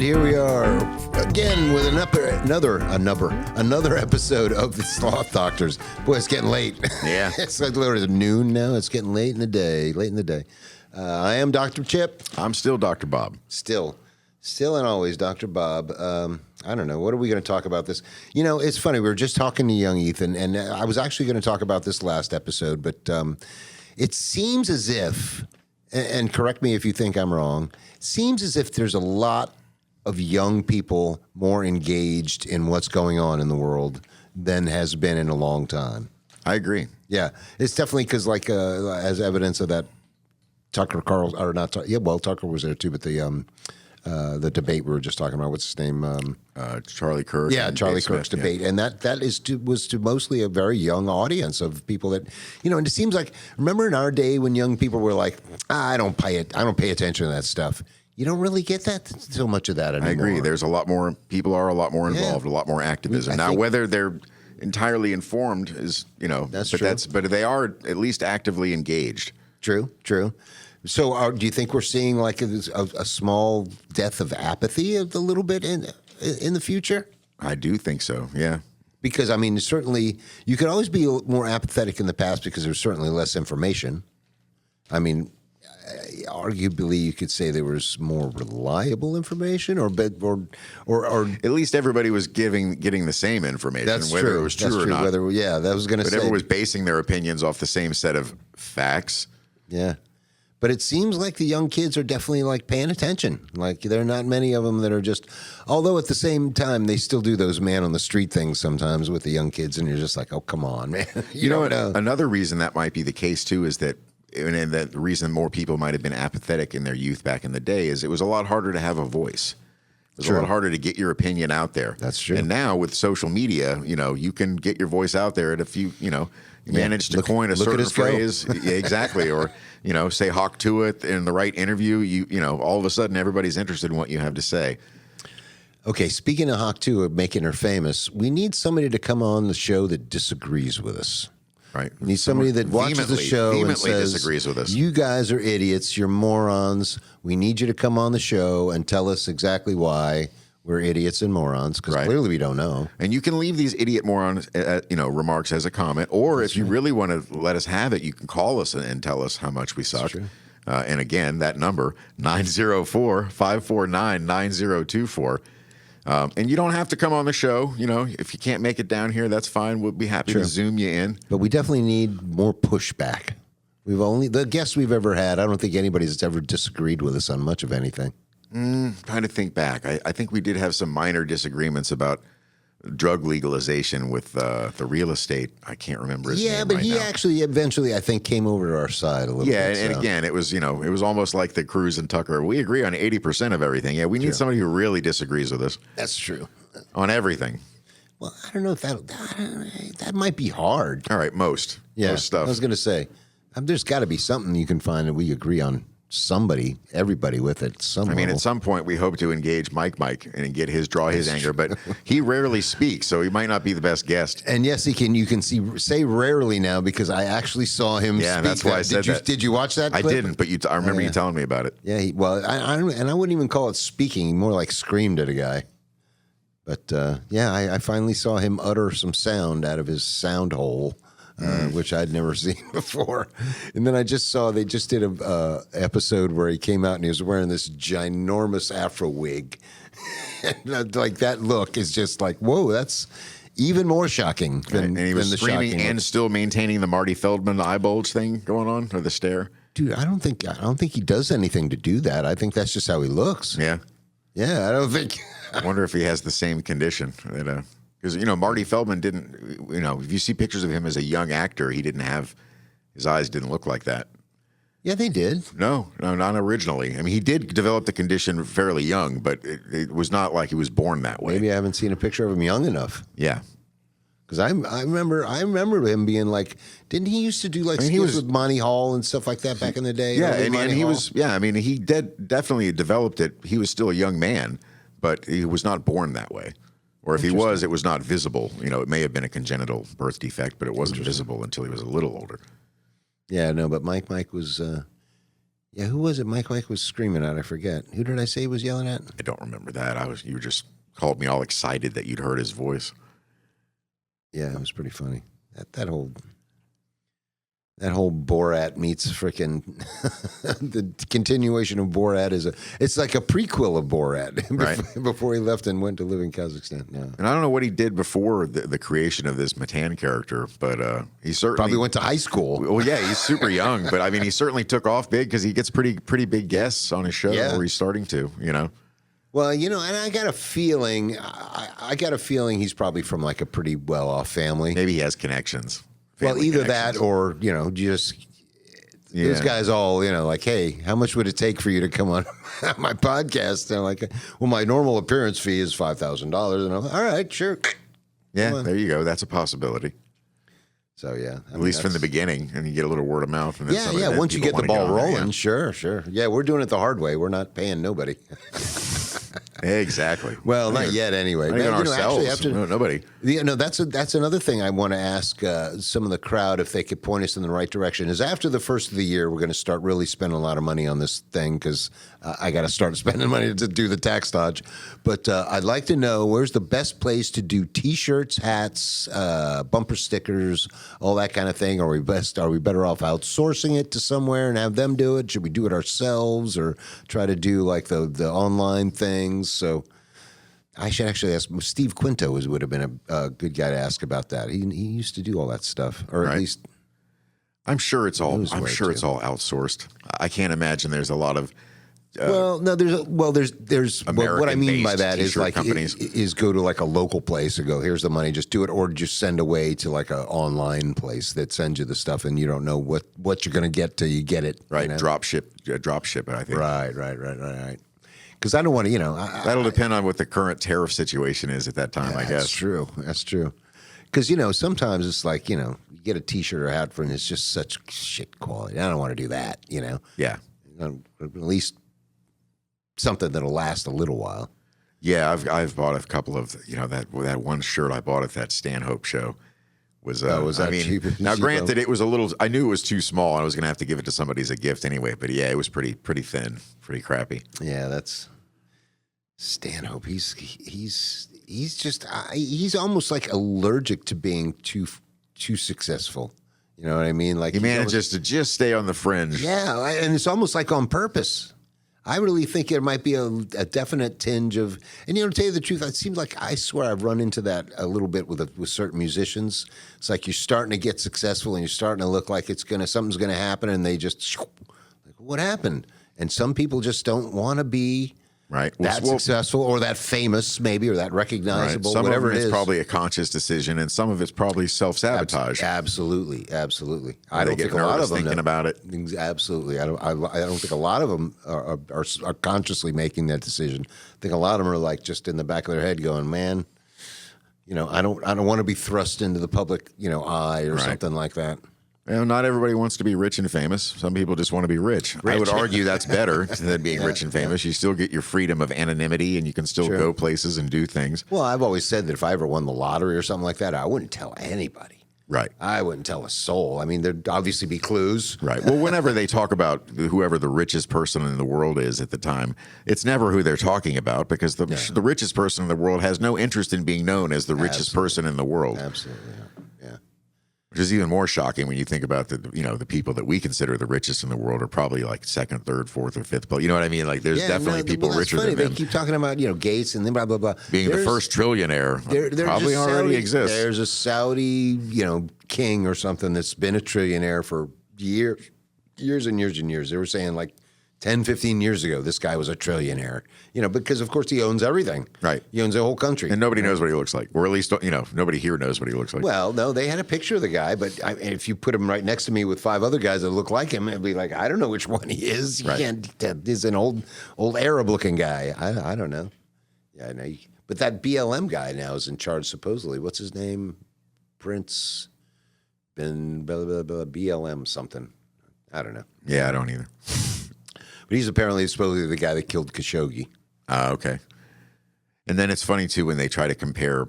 here we are again with another episode of the Sloth Doctors. Boy, it's getting late. Yeah. It's like literally noon now. It's getting late in the day. I am Dr. Chip. I'm still Dr. Bob. Still and always Dr. Bob. I don't know. What are we going to talk about this? You know, it's funny. We were just talking to young Ethan, and I was actually going to talk about this last episode, but it seems as if, and correct me if you think I'm wrong, it seems as if there's a lot of young people more engaged in what's going on in the world than has been in a long time. I agree. Yeah, it's definitely because, like, as evidence of that, Tucker was there too, but the debate we were just talking about, what's his name? Charlie Kirk. Yeah, Charlie Kirk's debate, and that was to mostly a very young audience of people that, you know. And it seems like, remember in our day when young people were like, I don't pay attention to that stuff. You don't really get that so much of that anymore. I agree. There's a lot more people are a lot more involved, a lot more activism now. Whether they're entirely informed is, you know, that's true. But they are at least actively engaged. True. So, do you think we're seeing like a small death of apathy a little bit in the future? I do think so. Yeah. Because I mean, certainly you could always be more apathetic in the past because there's certainly less information. I mean, arguably, you could say there was more reliable information, or at least everybody was getting the same information. That's whether true. It was true that's or true. not. That was going to say. But everyone was basing their opinions off the same set of facts. Yeah. But it seems like the young kids are definitely like paying attention. Like there are not many of them that are just, although at the same time they still do those man on the street things sometimes with the young kids, and you're just like, oh, come on, man. You know, another reason that might be the case too is that, and the reason more people might have been apathetic in their youth back in the day is it was a lot harder to have a voice. It was a lot harder to get your opinion out there. That's true. And now with social media, you know, you can get your voice out there at a few, you know, you manage to coin a certain phrase. Yeah, exactly. Or, you know, say hawk to it in the right interview. You know, all of a sudden everybody's interested in what you have to say. Okay, speaking of hawk to it, making her famous, we need somebody to come on the show that disagrees with us. Right. We need somebody that watches the show and says, disagrees with us. You guys are idiots. You're morons. We need you to come on the show and tell us exactly why we're idiots and morons, because clearly we don't know. And you can leave these idiot morons, remarks as a comment, or if you really want to let us have it, you can call us and tell us how much we suck. And again, that number, 904-549-9024. And you don't have to come on the show. You know, if you can't make it down here, that's fine. We'll be happy to Zoom you in. But we definitely need more pushback. The guests we've ever had, I don't think anybody's ever disagreed with us on much of anything. Trying to think back. I think we did have some minor disagreements about drug legalization with the real estate. I can't remember his name. Yeah, but he actually eventually, I think, came over to our side a little bit. Yeah, and again, it was almost like the Cruz and Tucker. We agree on 80% of everything. Yeah, we need somebody who really disagrees with us. That's true. On everything. Well, I don't know if that might be hard. All right, most stuff. I was going to say, there's got to be something you can find that we agree on. Everybody with it. I mean, at some point, we hope to engage Mike and draw his anger, but he rarely speaks, so he might not be the best guest. And yes, he can. You can say rarely now because I actually saw him. Yeah, speak that's why I said that. Did you watch that? Clip? I didn't, but I remember you telling me about it. Yeah, I wouldn't even call it speaking. More like screamed at a guy. But I finally saw him utter some sound out of his sound hole. Which I'd never seen before. And then I just saw they just did a episode where he came out and he was wearing this ginormous afro wig. And like that look is just like, whoa, that's even more shocking than, and he was screaming and still maintaining the Marty Feldman eye bulge thing going on, or the stare. Dude, I don't think he does anything to do that. I think that's just how he looks. Yeah. Yeah, I don't think. I wonder if he has the same condition that because, Marty Feldman didn't, if you see pictures of him as a young actor, his eyes didn't look like that. Yeah, they did. No, not originally. I mean, he did develop the condition fairly young, but it was not like he was born that way. Maybe I haven't seen a picture of him young enough. Yeah. Because I remember him being like, didn't he used to do like skits with Monty Hall and stuff like that back in the day? Yeah, and he was, I mean, he definitely developed it. He was still a young man, but he was not born that way. Or if he was, it was not visible. It may have been a congenital birth defect, but it wasn't visible until he was a little older. Yeah, no, but Mike was, Yeah, who was it? Mike was screaming at. I forget. Who did I say he was yelling at? I don't remember that. You just called me all excited that you'd heard his voice. Yeah, it was pretty funny. That whole Borat meets frickin' the continuation of Borat it's like a prequel of Borat right. before he left and went to live in Kazakhstan. Yeah. And I don't know what he did before the creation of this Matan character, but he certainly probably went to high school. Well, yeah, he's super young, but I mean, he certainly took off big because he gets pretty big guests on his show where he's starting to, Well, and I got a feeling, he's probably from like a pretty well-off family. Maybe he has connections. Well, either that or, just those guys all, like, hey, how much would it take for you to come on my podcast? And I'm like, well, my normal appearance fee is $5,000. And I'm like, all right, sure. Yeah, there you go. That's a possibility. So, yeah. At least from the beginning, and you get a little word of mouth. And then once you get the ball rolling, sure. Yeah, we're doing it the hard way. We're not paying nobody. Exactly. Well, not yet anyway. Not even ourselves. Nobody. That's another thing I want to ask some of the crowd if they could point us in the right direction. Is after the first of the year, we're going to start really spending a lot of money on this thing because I got to start spending money to do the tax dodge. But I'd like to know where's the best place to do T-shirts, hats, bumper stickers, all that kind of thing. Are we better off outsourcing it to somewhere and have them do it? Should we do it ourselves or try to do like the online things? So I should actually ask Steve Quinto would have been a good guy to ask about that. He used to do all that stuff, or at least I'm sure it's all outsourced. I can't imagine there's a lot of there's what I mean by that is like companies is go to like a local place and go, here's the money, just do it, or just send away to like an online place that sends you the stuff and you don't know what you're going to get till you get it. Right, drop ship it, I think. Right. Because I don't want to, that'll depend on what the current tariff situation is at that time, I guess. That's true. Because, sometimes it's like, you get a T-shirt or hat and it's just such shit quality. I don't want to do that, Yeah. At least something that'll last a little while. Yeah, I've bought a couple of, that one shirt I bought at that Stanhope show. Was that cheap? Now, granted, it was I knew it was too small, and I was going to have to give it to somebody as a gift anyway. But yeah, it was pretty thin, pretty crappy. Yeah, that's Stanhope. He's almost like allergic to being too successful. You know what I mean? Like he manages to just stay on the fringe. Yeah, and it's almost like on purpose. I really think there might be a definite tinge of, and to tell you the truth, it seems like I swear I've run into that a little bit with certain musicians. It's like you're starting to get successful and you're starting to look like something's gonna happen, and they just like, what happened? And some people just don't want to be that successful or that famous, maybe, or that recognizable. Some whatever of it is. It's probably a conscious decision, and some of it's probably self-sabotage. Absolutely. I don't think a lot of them thinking about it. Absolutely, I don't think a lot of them are consciously making that decision. I think a lot of them are like just in the back of their head going, man, I don't want to be thrust into the public, eye or something like that. Not everybody wants to be rich and famous. Some people just want to be rich. I would argue that's better than being rich and famous. You still get your freedom of anonymity, and you can still go places and do things. Well, I've always said that if I ever won the lottery or something like that, I wouldn't tell anybody. Right. I wouldn't tell a soul. I mean, there'd obviously be clues. Right. Well, whenever they talk about whoever the richest person in the world is at the time, it's never who they're talking about, because the richest person in the world has no interest in being known as the richest person in the world. Absolutely. Yeah. Which is even more shocking when you think about the people that we consider the richest in the world are probably like second, third, fourth, or fifth. You know what I mean? Like there's definitely people richer than them. They keep talking about Gates and then blah blah blah. Being the first trillionaire probably already exists. There's a Saudi king or something that's been a trillionaire for years and years and years. They were saying like 10, 15 years ago, this guy was a trillionaire, because of course he owns everything. Right. He owns the whole country. And nobody knows what he looks like, or at least, nobody here knows what he looks like. Well, no, they had a picture of the guy, but if you put him right next to me with 5 other guys that look like him, it'd be like, I don't know which one he is. You can't, he's an old Arab looking guy. I don't know. Yeah, I know. But that BLM guy now is in charge, supposedly. What's his name? Prince Ben BLM something. I don't know. Yeah, I don't either. But he's supposedly the guy that killed Khashoggi. Okay. And then it's funny too when they try to compare,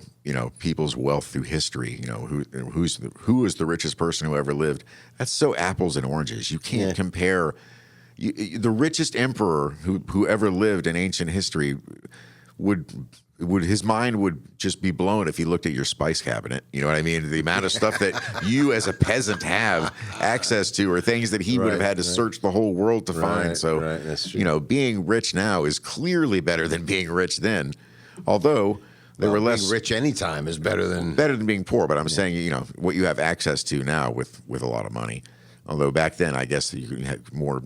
people's wealth through history. Who is the richest person who ever lived? That's so apples and oranges. You can't compare, the richest emperor who ever lived in ancient history would his mind would just be blown if he looked at your spice cabinet. You know what I mean? The amount of stuff that you as a peasant have access to are things that he would have had to search the whole world to find. So, that's true. you know, being rich now is clearly better than being rich then. Although they were less being rich anytime is better than being poor. But I'm saying, you know, what you have access to now with a lot of money. Although back then, I guess you could have more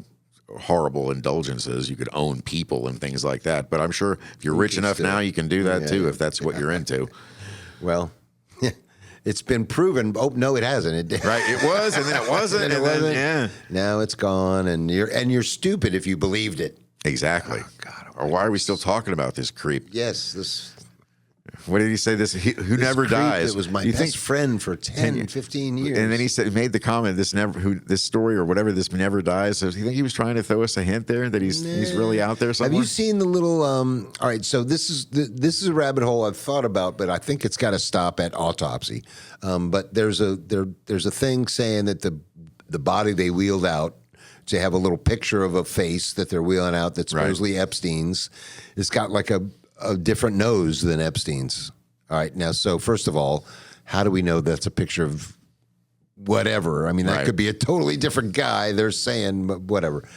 horrible indulgences. You could own people and things like that. But I'm sure if you're rich enough now, you can do that too, if that's what you're into. Well, it's been proven. Oh no, it hasn't. Right? It was, and then it wasn't, and then yeah. Now it's gone, and you're stupid if you believed it. Exactly. Oh, God, or why are we still talking about this creep? Yes, this. What did he say? Who never dies. It was my best friend for 10, 15 years. And then he made the comment, this story or whatever, this never dies. So do you think he was trying to throw us a hint there that he's really out there somewhere? Have you seen the little? All right, so this is a rabbit hole I've thought about, but I think it's got to stop at autopsy. But there's a thing saying that the body they wheeled out to have a little picture of a face that they're wheeling out that's supposedly Epstein's. It's got like a different nose than Epstein's. All right. Now, so first of all, how do we know that's a picture of whatever? I mean, that could be a totally different guy. They're saying whatever.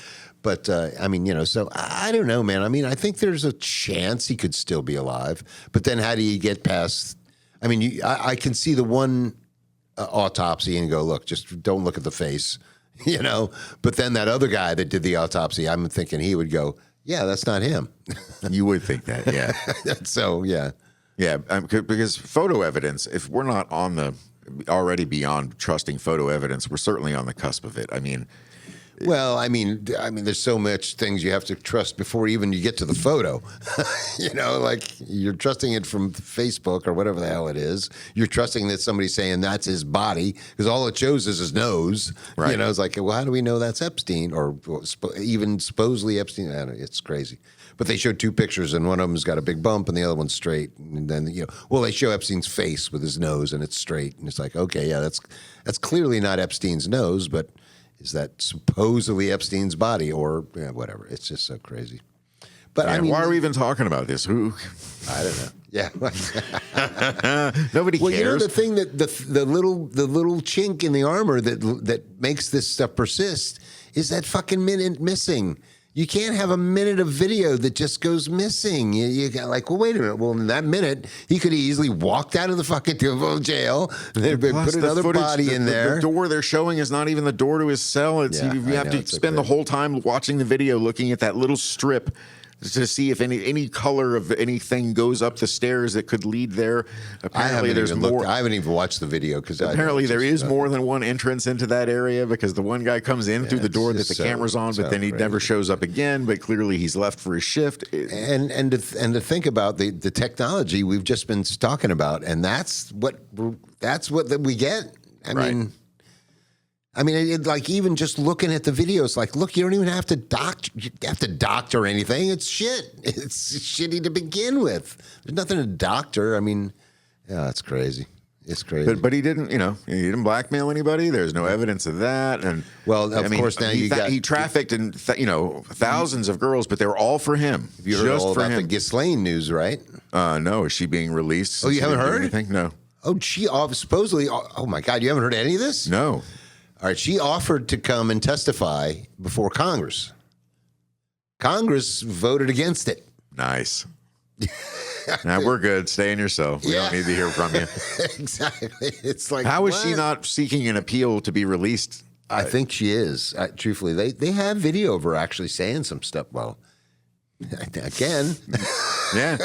But, I mean, you know, so I don't know, man. I mean, I think there's a chance he could still be alive. But then how do you get past? I mean, I can see the one autopsy and go, look, just don't look at the face, you know. But then that other guy that did the autopsy, I'm thinking he would go, yeah, that's not him. You would think that, yeah. So, yeah. Yeah, because photo evidence, if we're not already beyond trusting photo evidence, we're certainly on the cusp of it. I mean... Well, I mean, there's so much things you have to trust before even you get to the photo. You know, like you're trusting it from Facebook or whatever the hell it is. You're trusting that somebody's saying that's his body because all it shows is his nose. Right. You know, it's like, well, how do we know that's Epstein or even supposedly Epstein? I don't know, it's crazy. But they showed two pictures, and one of them's got a big bump, and the other one's straight. And then, you know, well, they show Epstein's face with his nose, and it's straight, and it's like, okay, yeah, that's clearly not Epstein's nose, but is that supposedly Epstein's body or whatever? It's just so crazy. But I mean, why are we even talking about this? Who? I don't know. Yeah, nobody cares. Well, you know the thing that the little chink in the armor that makes this stuff persist is that fucking minute missing. You can't have a minute of video that just goes missing. You got like, well, wait a minute. Well, in that minute, he could have easily walked out of the fucking jail. They put another body in there. The door they're showing is not even the door to his cell. You have to spend the whole time watching the video, looking at that little strip to see if any color of anything goes up the stairs that could lead there. Apparently, there's more. I haven't even watched the video because apparently there is more than one entrance into that area because the one guy comes in through the door that the camera's on, but then he never shows up again. But clearly, he's left for his shift. And to think about the technology we've just been talking about, and that's what we get. I mean, like even just looking at the videos, like, look, you don't even have to doctor anything. It's shit. It's shitty to begin with. There's nothing to doctor. I mean, yeah, it's crazy. It's crazy. But he didn't, he didn't blackmail anybody. There's no evidence of that. And well, of course, now he trafficked and thousands of girls, but they were all for him. You heard all about the Ghislaine news, right? No, is she being released? Oh, you haven't heard anything? No. Oh, she supposedly. Oh my God, you haven't heard any of this? No. All right, she offered to come and testify before Congress. Congress voted against it. Nice. Now we're good. Stay in yourself. We don't need to hear from you. Exactly. It's like, how is she not seeking an appeal to be released? I think she is. Truthfully, they have video of her actually saying some stuff. Well, again, yeah.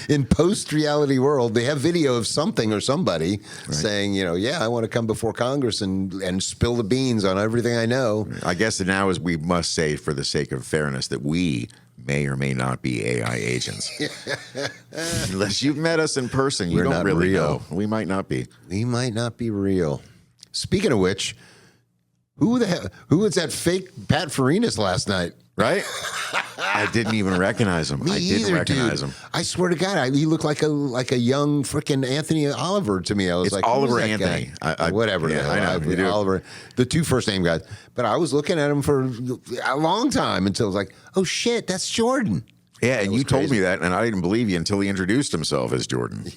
In post-reality world, they have video of something or somebody saying, I want to come before Congress and spill the beans on everything I know. I guess now is we must say, for the sake of fairness, that we may or may not be AI agents. Unless you've met us in person, you don't really know. We might not be. We might not be real. Speaking of which, who was that fake Pat Farinas last night? right? I didn't even recognize him. I didn't recognize him. I swear to God, he looked like a young freaking Anthony Oliver to me. I was It's like, Oliver Anthony. Whatever. Yeah, I know. Oliver, the two first name guys. But I was looking at him for a long time until I was like, oh shit, that's Jordan. Yeah, and you told me that, and I didn't believe you until he introduced himself as Jordan.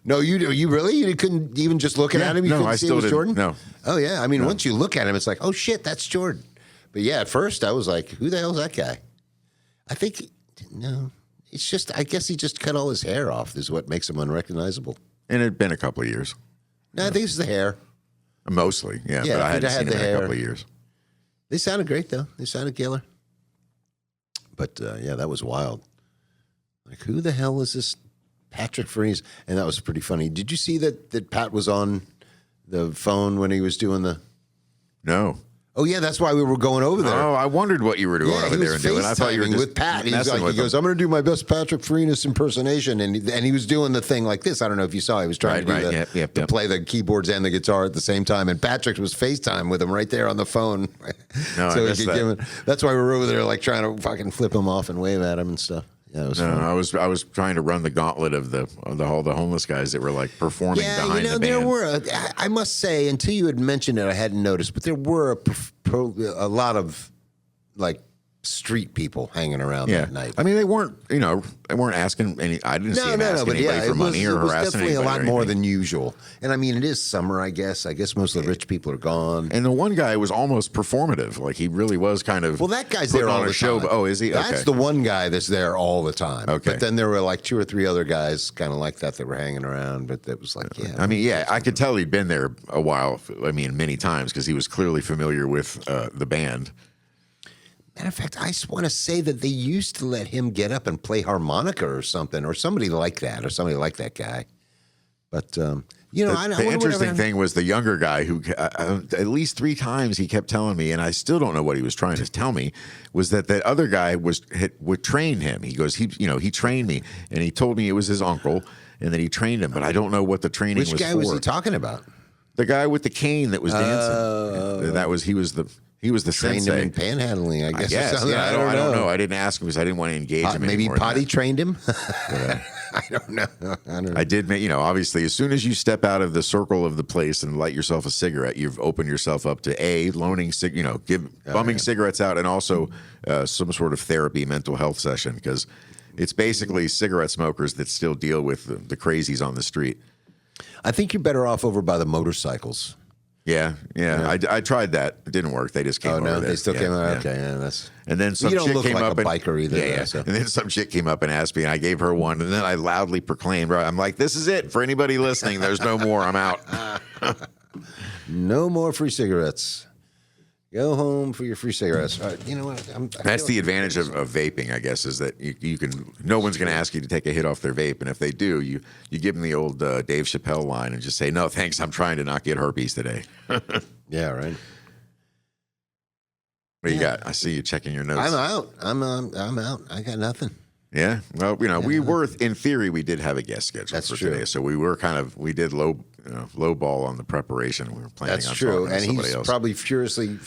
No, you really? You couldn't even just looking at him? You couldn't see it was Jordan? No. Oh, yeah. I mean, once you look at him, it's like, oh, shit, that's Jordan. But yeah, at first I was like, who the hell is that guy? I think, no, it's just, I guess he just cut all his hair off is what makes him unrecognizable. And it had been a couple of years. No, I think it's the hair. Mostly, yeah. But I hadn't seen him in a couple of years. They sounded great, though. They sounded killer. But, yeah, that was wild. Like, who the hell is this Patrick Freeze? And that was pretty funny. Did you see that Pat was on the phone when he was doing the... No. Oh, yeah, that's why we were going over there. Oh, I wondered what you were doing over there and doing. I thought you were just with Pat. He goes, I'm going to do my best Patrick Freeze impersonation. And he was doing the thing like this. I don't know if you saw. He was trying to play the keyboards and the guitar at the same time. And Patrick was FaceTime with him right there on the phone. No, so he could give him. That's why we were over there like trying to fucking flip him off and wave at him and stuff. Yeah, it was fun. I was trying to run the gauntlet of the homeless guys that were like performing behind the band. There were I must say, until you had mentioned it, I hadn't noticed, but there were a lot of like street people hanging around that night. I mean, they weren't asking any. I didn't see them asking anybody for money or harassing anybody. It was definitely a lot more than usual. And I mean, it is summer, I guess. I guess most of the rich people are gone. And the one guy was almost performative. Like he really was kind of. Well, that guy's there on a show. Oh, is he? That's the one guy that's there all the time. Okay. But then there were like two or three other guys kind of like that were hanging around. But that was like, yeah. I mean, yeah, I could tell he'd been there a while. I mean, many times because he was clearly familiar with the band. Matter of fact, I want to say that they used to let him get up and play harmonica or something, or somebody like that guy. But, the interesting thing was the younger guy who at least 3 times he kept telling me, and I still don't know what he was trying to tell me, was that other guy would train him. He goes, he trained me, and he told me it was his uncle, and that he trained him, but I don't know what the training was for. Which guy was he talking about? The guy with the cane that was dancing. He was the trained sensei. him in panhandling, I guess. Yeah, I don't know. I didn't ask him because I didn't want to engage him. Maybe Potty trained him. I don't know. I did. Obviously, as soon as you step out of the circle of the place and light yourself a cigarette, you've opened yourself up to loaning, bumming cigarettes out, and also some sort of therapy, mental health session, because it's basically cigarette smokers that still deal with the crazies on the street. I think you're better off over by the motorcycles. Yeah. I tried that. It didn't work. They just came over there. They still came over? Okay, yeah, and then some you don't chick look came like up a biker either. Yeah. And then some chick came up and asked me, and I gave her one, and then I loudly proclaimed, I'm like, this is it. For anybody listening, there's no more. I'm out. No more free cigarettes. Go home for your free cigarettes. You know what? That's the advantage of vaping, I guess, is that you can. No one's going to ask you to take a hit off their vape, and if they do, you give them the old Dave Chappelle line and just say, "No, thanks. I'm trying to not get herpes today." Yeah, right. What do you got? I see you checking your notes. I'm out. I'm out. I got nothing. Yeah. Well, we were in theory we did have a guest scheduled for today, so we did low ball on the preparation. We were planning on talking to somebody else. Probably furiously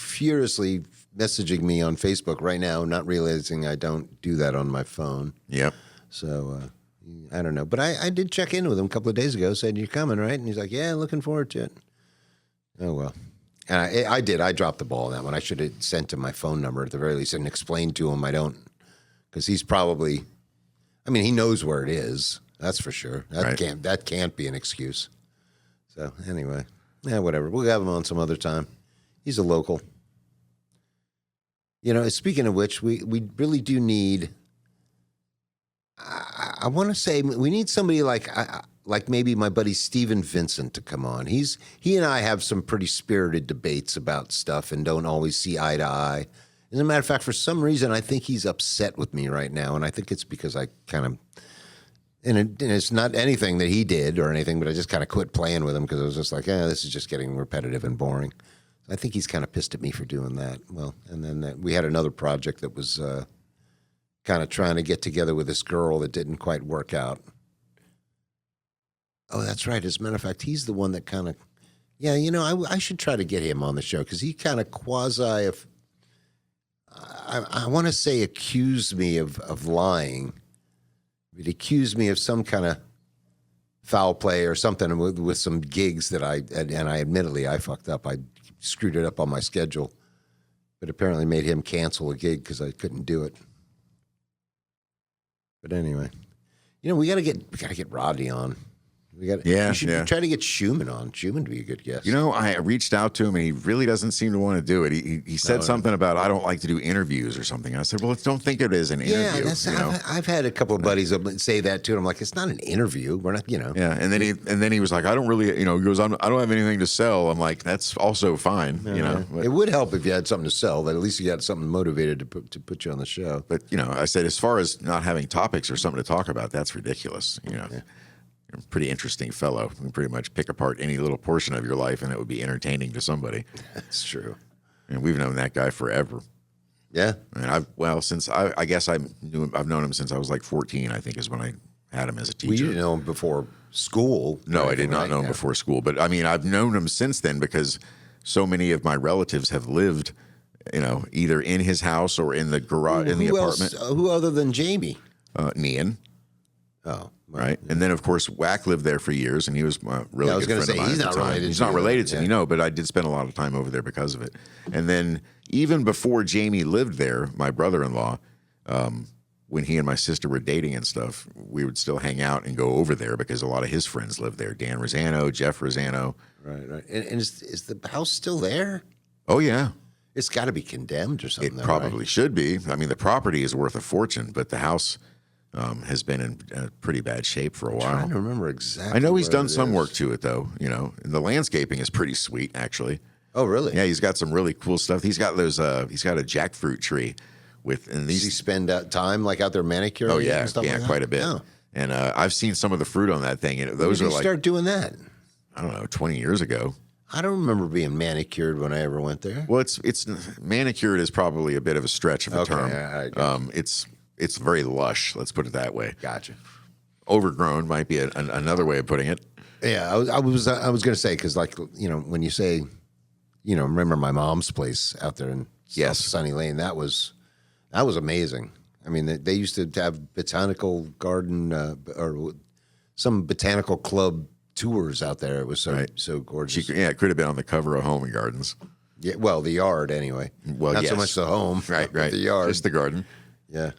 messaging me on Facebook right now, not realizing I don't do that on my phone. Yep. So I don't know, but I did check in with him a couple of days ago. Said you're coming, right? And he's like, yeah, looking forward to it. Oh well. And I did. I dropped the ball on that one. I should have sent him my phone number at the very least and explained to him I don't, because he's probably. I mean, he knows where it is. That's for sure. That can't be an excuse. So anyway, whatever. We'll have him on some other time. He's a local. Speaking of which, we really do need. I want to say we need somebody like maybe my buddy Stephen Vincent to come on. He and I have some pretty spirited debates about stuff and don't always see eye to eye. As a matter of fact, for some reason, I think he's upset with me right now, and I think it's because I kind of, and it's not anything that he did or anything, but I just kind of quit playing with him because I was just like, this is just getting repetitive and boring. I think he's kind of pissed at me for doing that. Well, and then we had another project that was kind of trying to get together with this girl that didn't quite work out. Oh, that's right. As a matter of fact, he's the one that kind of, I should try to get him on the show because he kind of I want to say accused me of lying. It accused me of some kind of foul play or something with some gigs that I admittedly I fucked up. I screwed it up on my schedule, but apparently made him cancel a gig because I couldn't do it. But anyway, we gotta get Rodney on. We should try to get Schumann on. Schumann would be a good guest. I reached out to him, and he really doesn't seem to want to do it. He said something about, I don't like to do interviews or something. I said, well, don't think of it as an interview. I've had a couple of buddies say that too. And I'm like, it's not an interview. We're not, Yeah, and then he was like, I don't really, he goes, I don't have anything to sell. I'm like, that's also fine, It would help if you had something to sell. But at least you got something motivated to put you on the show. But I said, as far as not having topics or something to talk about, that's ridiculous. Yeah. You're a pretty interesting fellow. You can pretty much pick apart any little portion of your life, and it would be entertaining to somebody. That's true. And we've known that guy forever. Yeah. And I guess I've known him since I was like 14. I think is when I had him as a teacher. Well, you didn't know him before school. No, I did not know him before school. But I mean, I've known him since then because so many of my relatives have lived, either in his house or in the garage, in the apartment. Who other than Jamie? Nian. Oh. Right. And then, of course, Wack lived there for years, and he was really good friend of mine. He's not related to me, no, but I did spend a lot of time over there because of it. And then even before Jamie lived there, my brother-in-law, when he and my sister were dating and stuff, we would still hang out and go over there because a lot of his friends lived there. Dan Rosano, Jeff Rosano. Right. And is the house still there? Oh, yeah. It's got to be condemned or something. It probably should be. I mean, the property is worth a fortune, but the house has been in pretty bad shape for a while. I'm trying to remember exactly. I know he's done some work to it, though. And the landscaping is pretty sweet, actually. Oh, really? Yeah, he's got some really cool stuff. He's got those. He's got a jackfruit tree with. And these. Does he spend time out there manicuring? Oh yeah, and stuff like quite a bit. Oh. And I've seen some of the fruit on that thing. And those when are did you like. Start doing that? I don't know, 20 years ago. I don't remember being manicured when I ever went there. Well, it's manicured is probably a bit of a stretch of a term. Yeah, It's very lush. Let's put it that way. Gotcha. Overgrown might be another way of putting it. Yeah, I was going to say because when you say, remember my mom's place out there in Sunny Lane, that was amazing. I mean, they used to have botanical garden or some botanical club tours out there. It was so gorgeous. It could have been on the cover of Home and Gardens. Yeah, well, the yard anyway. Well, not so much the home, right. The yard, just the garden. Yeah.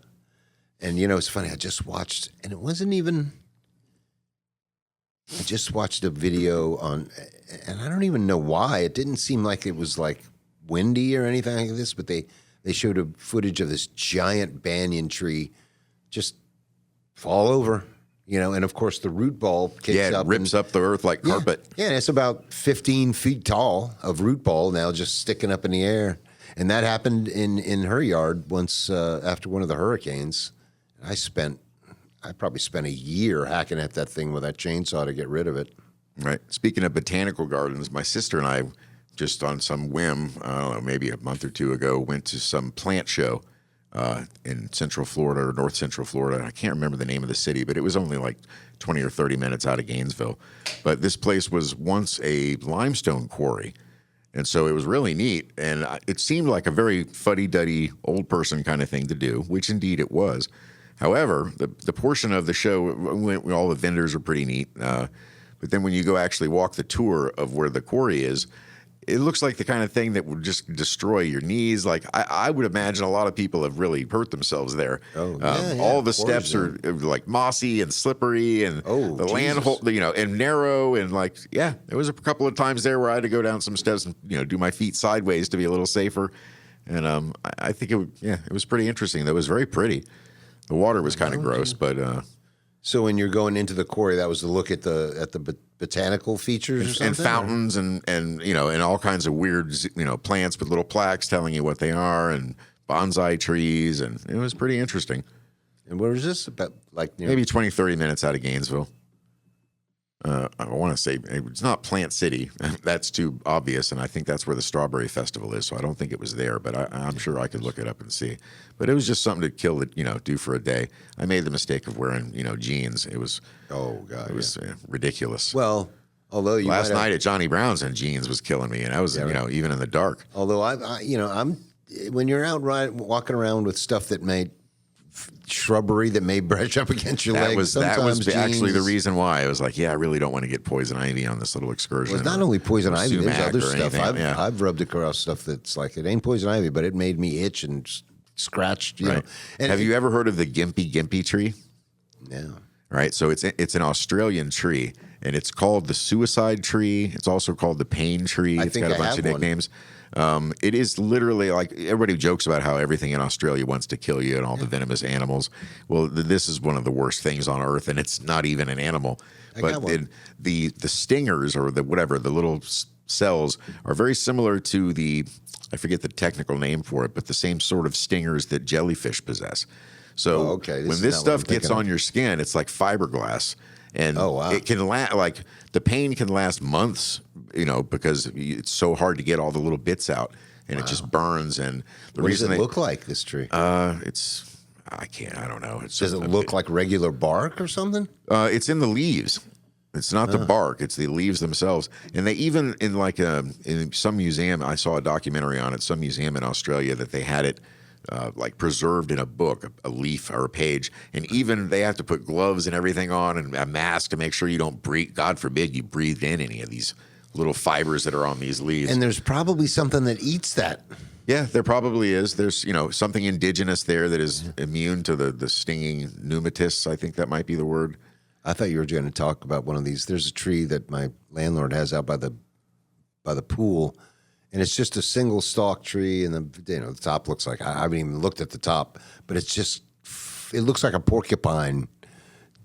And it's funny. I just watched, and it wasn't even. I just watched a video on, and I don't even know why. It didn't seem like it was like windy or anything like this, but they showed a footage of this giant banyan tree just fall over, and of course the root ball kicks up. It rips up the earth like carpet. Yeah, and it's about 15 feet tall of root ball now just sticking up in the air. And that happened in her yard once after one of the hurricanes. I probably spent a year hacking at that thing with that chainsaw to get rid of it. Right. Speaking of botanical gardens, my sister and I, just on some whim, I don't know, maybe a month or two ago, went to some plant show in Central Florida or North Central Florida. I can't remember the name of the city, but it was only like 20 or 30 minutes out of Gainesville. But this place was once a limestone quarry. And so it was really neat. And it seemed like a very fuddy-duddy old person kind of thing to do, which indeed it was. However, the portion of the show, all the vendors are pretty neat. But then when you go actually walk the tour of where the quarry is, it looks like the kind of thing that would just destroy your knees. Like I would imagine a lot of people have really hurt themselves there. All the steps are like mossy and slippery, and the land hole, and narrow, and there was a couple of times there where I had to go down some steps and do my feet sideways to be a little safer. And I think it was pretty interesting. That was very pretty. The water was kind of gross, but. So when you're going into the quarry, that was to look at the botanical features or something? And fountains and all kinds of weird plants with little plaques telling you what they are, and bonsai trees, and it was pretty interesting. And where was this? About maybe 20, 30 minutes out of Gainesville. I want to say it's not Plant City. That's too obvious, and I think that's where the Strawberry Festival is. So I don't think it was there, but I'm sure I could look it up and see. But it was just something to do for a day. I made the mistake of wearing jeans. It was ridiculous. Well, although last night at Johnny Brown's in jeans was killing me, and I was even in the dark. Although I'm when you're out walking around with stuff that may shrubbery that may brush up against your legs. That was actually the reason why I was like, I really don't want to get poison ivy on this little excursion. Well, it's not only poison ivy, there's other stuff. I've rubbed across stuff that's like, it ain't poison ivy, but it made me itch and scratched. You know. And have you ever heard of the gimpy tree? No. Right, so it's an Australian tree, and it's called the suicide tree. It's also called the pain tree. It's got a bunch of nicknames. It is literally like, everybody jokes about how everything in Australia wants to kill you and all the venomous animals. Well, this is one of the worst things on earth, and it's not even an animal. But the stingers, or the little cells are very similar to I forget the technical name for it, but the same sort of stingers that jellyfish possess. So when this stuff gets on your skin, it's like fiberglass. And it can last, the pain can last months, because it's so hard to get all the little bits out, and it just burns. And what does it look like, this tree? I don't know. Does it look like regular bark or something? It's in the leaves. It's not the bark; it's the leaves themselves. And they even in some museum, I saw a documentary on it. Some museum in Australia that they had it. Preserved in a book, a leaf or a page, and even they have to put gloves and everything on and a mask to make sure you don't breathe. God forbid you breathe in any of these little fibers that are on these leaves. And there's probably something that eats that. Yeah, there probably is. There's something indigenous there that is immune to the stinging pneumatists. I think that might be the word. I thought you were going to talk about one of these. There's a tree that my landlord has out by the pool. And it's just a single stalk tree, and the top looks like, I haven't even looked at the top, but it looks like a porcupine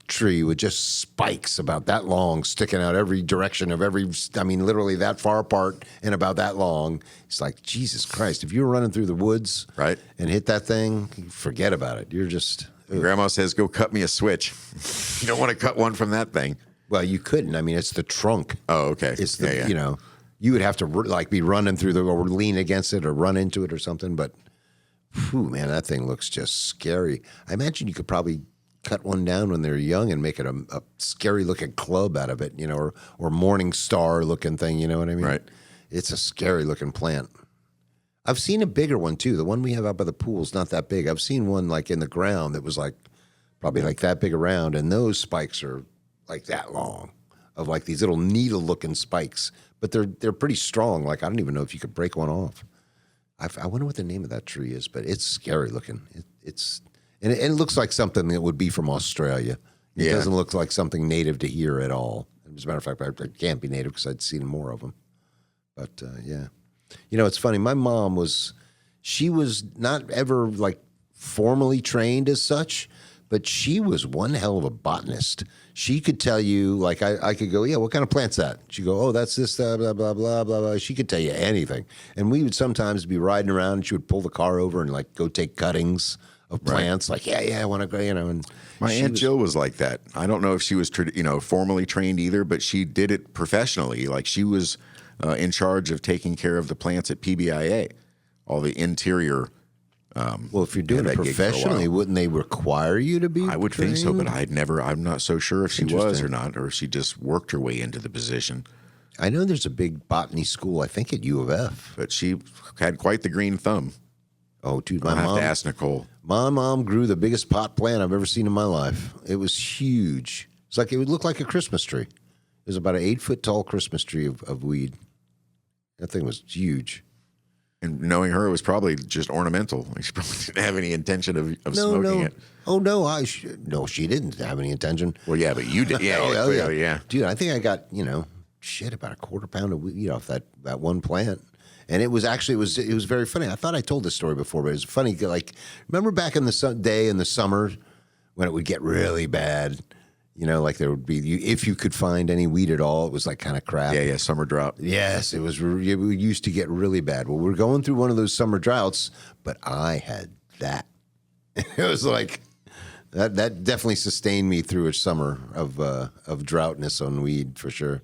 tree with just spikes about that long sticking out every direction literally that far apart and about that long. It's like, Jesus Christ, if you were running through the woods and hit that thing, forget about it. You're just... Grandma says, go cut me a switch. You don't want to cut one from that thing. Well, you couldn't. It's the trunk. Oh, okay. It's the, you would have to be running through or lean against it or run into it or something. But, man, that thing looks just scary. I imagine you could probably cut one down when they're young and make it a scary looking club out of it, or morning star looking thing. You know what I mean? Right. It's a scary looking plant. I've seen a bigger one too. The one we have out by the pool is not that big. I've seen one in the ground that was probably that big around, and those spikes are that long, of these little needle looking spikes. But they're pretty strong. I don't even know if you could break one off. I wonder what the name of that tree is, but it's scary looking. It looks like something that would be from Australia. It doesn't look like something native to here at all. As a matter of fact, it can't be native because I'd seen more of them. But it's funny. My mom she was not ever formally trained as such, but she was one hell of a botanist. She could tell you, I could go, what kind of plant's that? She'd go, that's this, blah, blah, blah, blah, blah. She could tell you anything. And we would sometimes be riding around, and she would pull the car over and, go take cuttings of plants. I want to go, And my Aunt Jill was like that. I don't know if she was, formally trained either, but she did it professionally. She was in charge of taking care of the plants at PBIA, all the interior. Well, if you're doing it professionally, wouldn't they require you to be? I would think so, but I'm not so sure if she was or not, or if she just worked her way into the position. I know there's a big botany school, I think at U of F. But she had quite the green thumb. Oh, dude, I'll have to ask Nicole. My mom grew the biggest pot plant I've ever seen in my life. It was huge. It would look like a Christmas tree. It was about an 8-foot tall Christmas tree of weed. That thing was huge. And knowing her, it was probably just ornamental. She probably didn't have any intention of smoking it. Oh, no. She didn't have any intention. Well, yeah, but you did. Yeah, yeah. Dude, I think I got, about a quarter pound of weed off that one plant. And it was very funny. I thought I told this story before, but it was funny. Remember back in the day in the summer when it would get really bad? There would be, if you could find any weed at all, it was kind of crap. Yeah, summer drought. Yes, it used to get really bad. Well, we're going through one of those summer droughts, but I had that. It was that definitely sustained me through a summer of droughtness on weed for sure.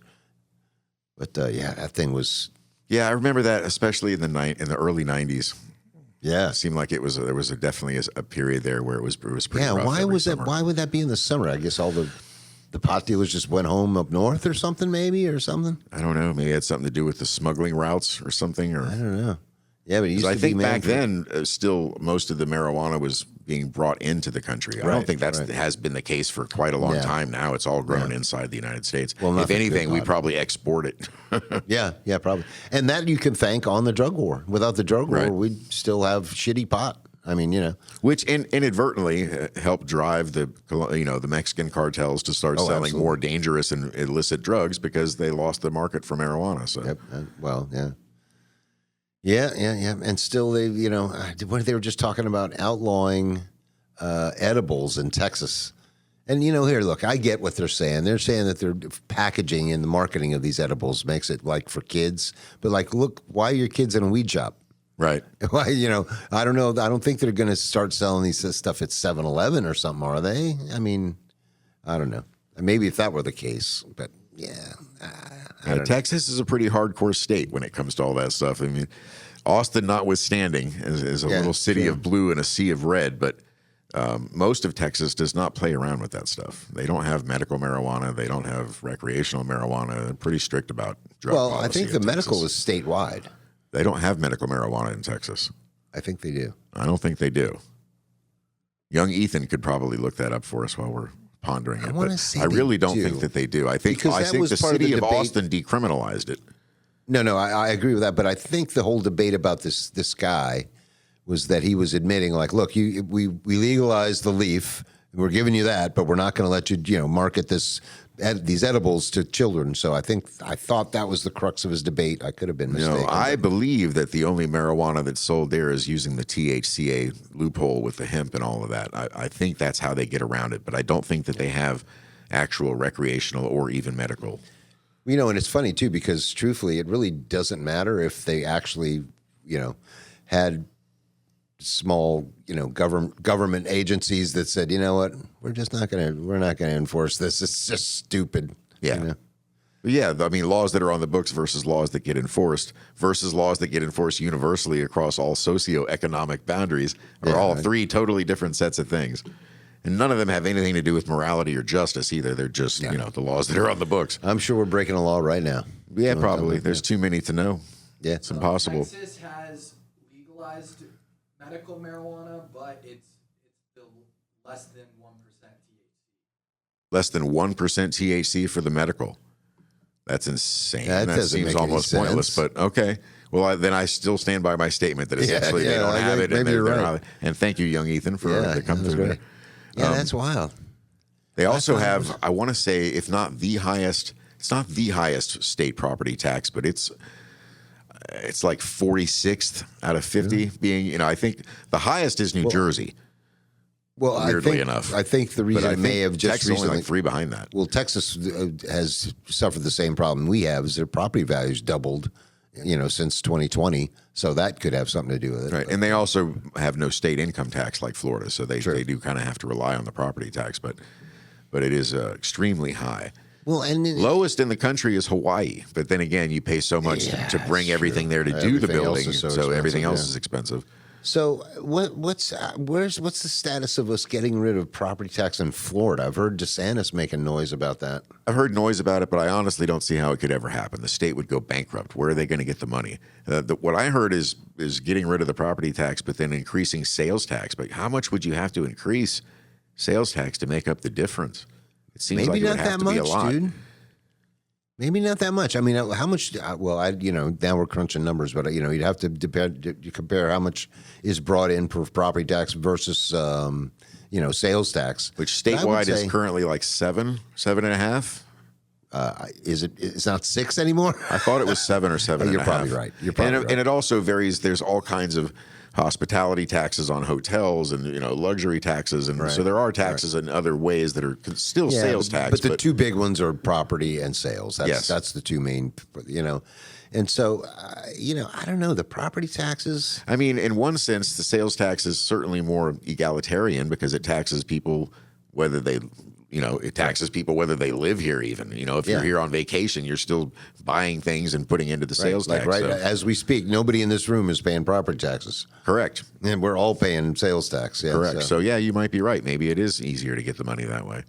But that thing was. Yeah, I remember that, especially in the early 90s. Yeah, it seemed like there was definitely a period there where it was pretty rough. Why was summer. that? Why would that be in the summer? I guess all the pot dealers just went home up north or something, maybe, or something. I don't know. Maybe it had something to do with the smuggling routes or something. Or I don't know. Yeah, but it used to I be think back mandatory. then, still most of the marijuana was being brought into the country. I don't think that has been the case for quite a long time now. It's all grown inside the United States. Well, if anything, we probably export it. Yeah, probably. And that you can thank on the drug war. Without the drug war, we'd still have shitty pot. I mean, which inadvertently helped drive the Mexican cartels to start selling more dangerous and illicit drugs because they lost the market for marijuana. So, Yeah. And still, they were just talking about outlawing edibles in Texas. And, here, look, I get what they're saying. They're saying that their packaging and the marketing of these edibles makes it like for kids. But look, why are your kids in a weed shop? Right. Why, I don't know. I don't think they're going to start selling this stuff at 7-Eleven or something, are they? I mean, I don't know. Maybe if that were the case, but yeah. Texas is a pretty hardcore state when it comes to all that stuff. I mean, Austin notwithstanding is a little city of blue and a sea of red, but most of Texas does not play around with that stuff. They don't have medical marijuana. They don't have recreational marijuana. They're pretty strict about drug policy. Well, I think the medical is statewide. They don't have medical marijuana in Texas. I think they do. I don't think they do. Young Ethan could probably look that up for us while we're pondering it. I really don't think that they do. I think the city of Austin decriminalized it. No, I agree with that. But I think the whole debate about this guy was that he was admitting, look, we legalized the leaf. We're giving you that, but we're not going to let you, market these edibles to children. So I thought that was the crux of his debate. I could have been mistaken. I believe that the only marijuana that's sold there is using the THCA loophole with the hemp and all of that. I think that's how they get around it, but I don't think that they have actual recreational or even medical. And it's funny too, because truthfully, it really doesn't matter if they actually, had small, government agencies that said, you know what, we're not going to enforce this. It's just stupid. Yeah. Yeah. I mean, laws that are on the books versus laws that get enforced versus laws that get enforced universally across all socioeconomic boundaries are all three totally different sets of things. And none of them have anything to do with morality or justice either. They're just, the laws that are on the books. I'm sure we're breaking a law right now. Yeah, probably. There's too many to know. Yeah. It's impossible. Texas has legalized medical marijuana, but it's still less than 1% THC. Less than 1% THC for the medical. That's insane. That seems almost pointless, but okay. Well, then I still stand by my statement that essentially they don't have it. Maybe you're right. And thank you, young Ethan, for the come through there. Yeah, that's wild. They also have, I want to say, if not the highest, it's not the highest state property tax, but it's like 46th out of 50 being, I think the highest is New Jersey. Well, weirdly enough. I think the reason it may have just Texas recently, only like 3 behind that. Well, Texas has suffered the same problem we have, is their property values doubled, since 2020. So that could have something to do with it. Right. And they also have no state income tax like Florida. So they do kind of have to rely on the property tax, but it is extremely high. Well, and lowest in the country is Hawaii, but then again, you pay so much to bring everything there to do the building, so everything else is expensive. So what's the status of us getting rid of property tax in Florida? I've heard DeSantis making noise about that. I've heard noise about it, but I honestly don't see how it could ever happen. The state would go bankrupt. Where are they going to get the money? What I heard is getting rid of the property tax, but then increasing sales tax. But how much would you have to increase sales tax to make up the difference? It seems maybe like not it would have that to much, be a lot. dude. Maybe not that much. I mean, how much? Well, now we're crunching numbers, but you'd have to compare how much is brought in per property tax versus sales tax, which statewide is currently like 7.5. It's not 6 anymore? I thought it was 7 or 7.5. You're probably right. And it also varies. There's all kinds of hospitality taxes on hotels and luxury taxes, and so there are taxes in other ways that are still sales tax. But the two big ones are property and sales. That's the two main. And so I don't know, the property taxes. I mean, in one sense, the sales tax is certainly more egalitarian because it taxes people whether they. It taxes people whether they live here even. If you're here on vacation, you're still buying things and putting into the sales tax. Right. So. As we speak, nobody in this room is paying property taxes. Correct. And we're all paying sales tax. Yeah, correct. So, you might be right. Maybe it is easier to get the money that way.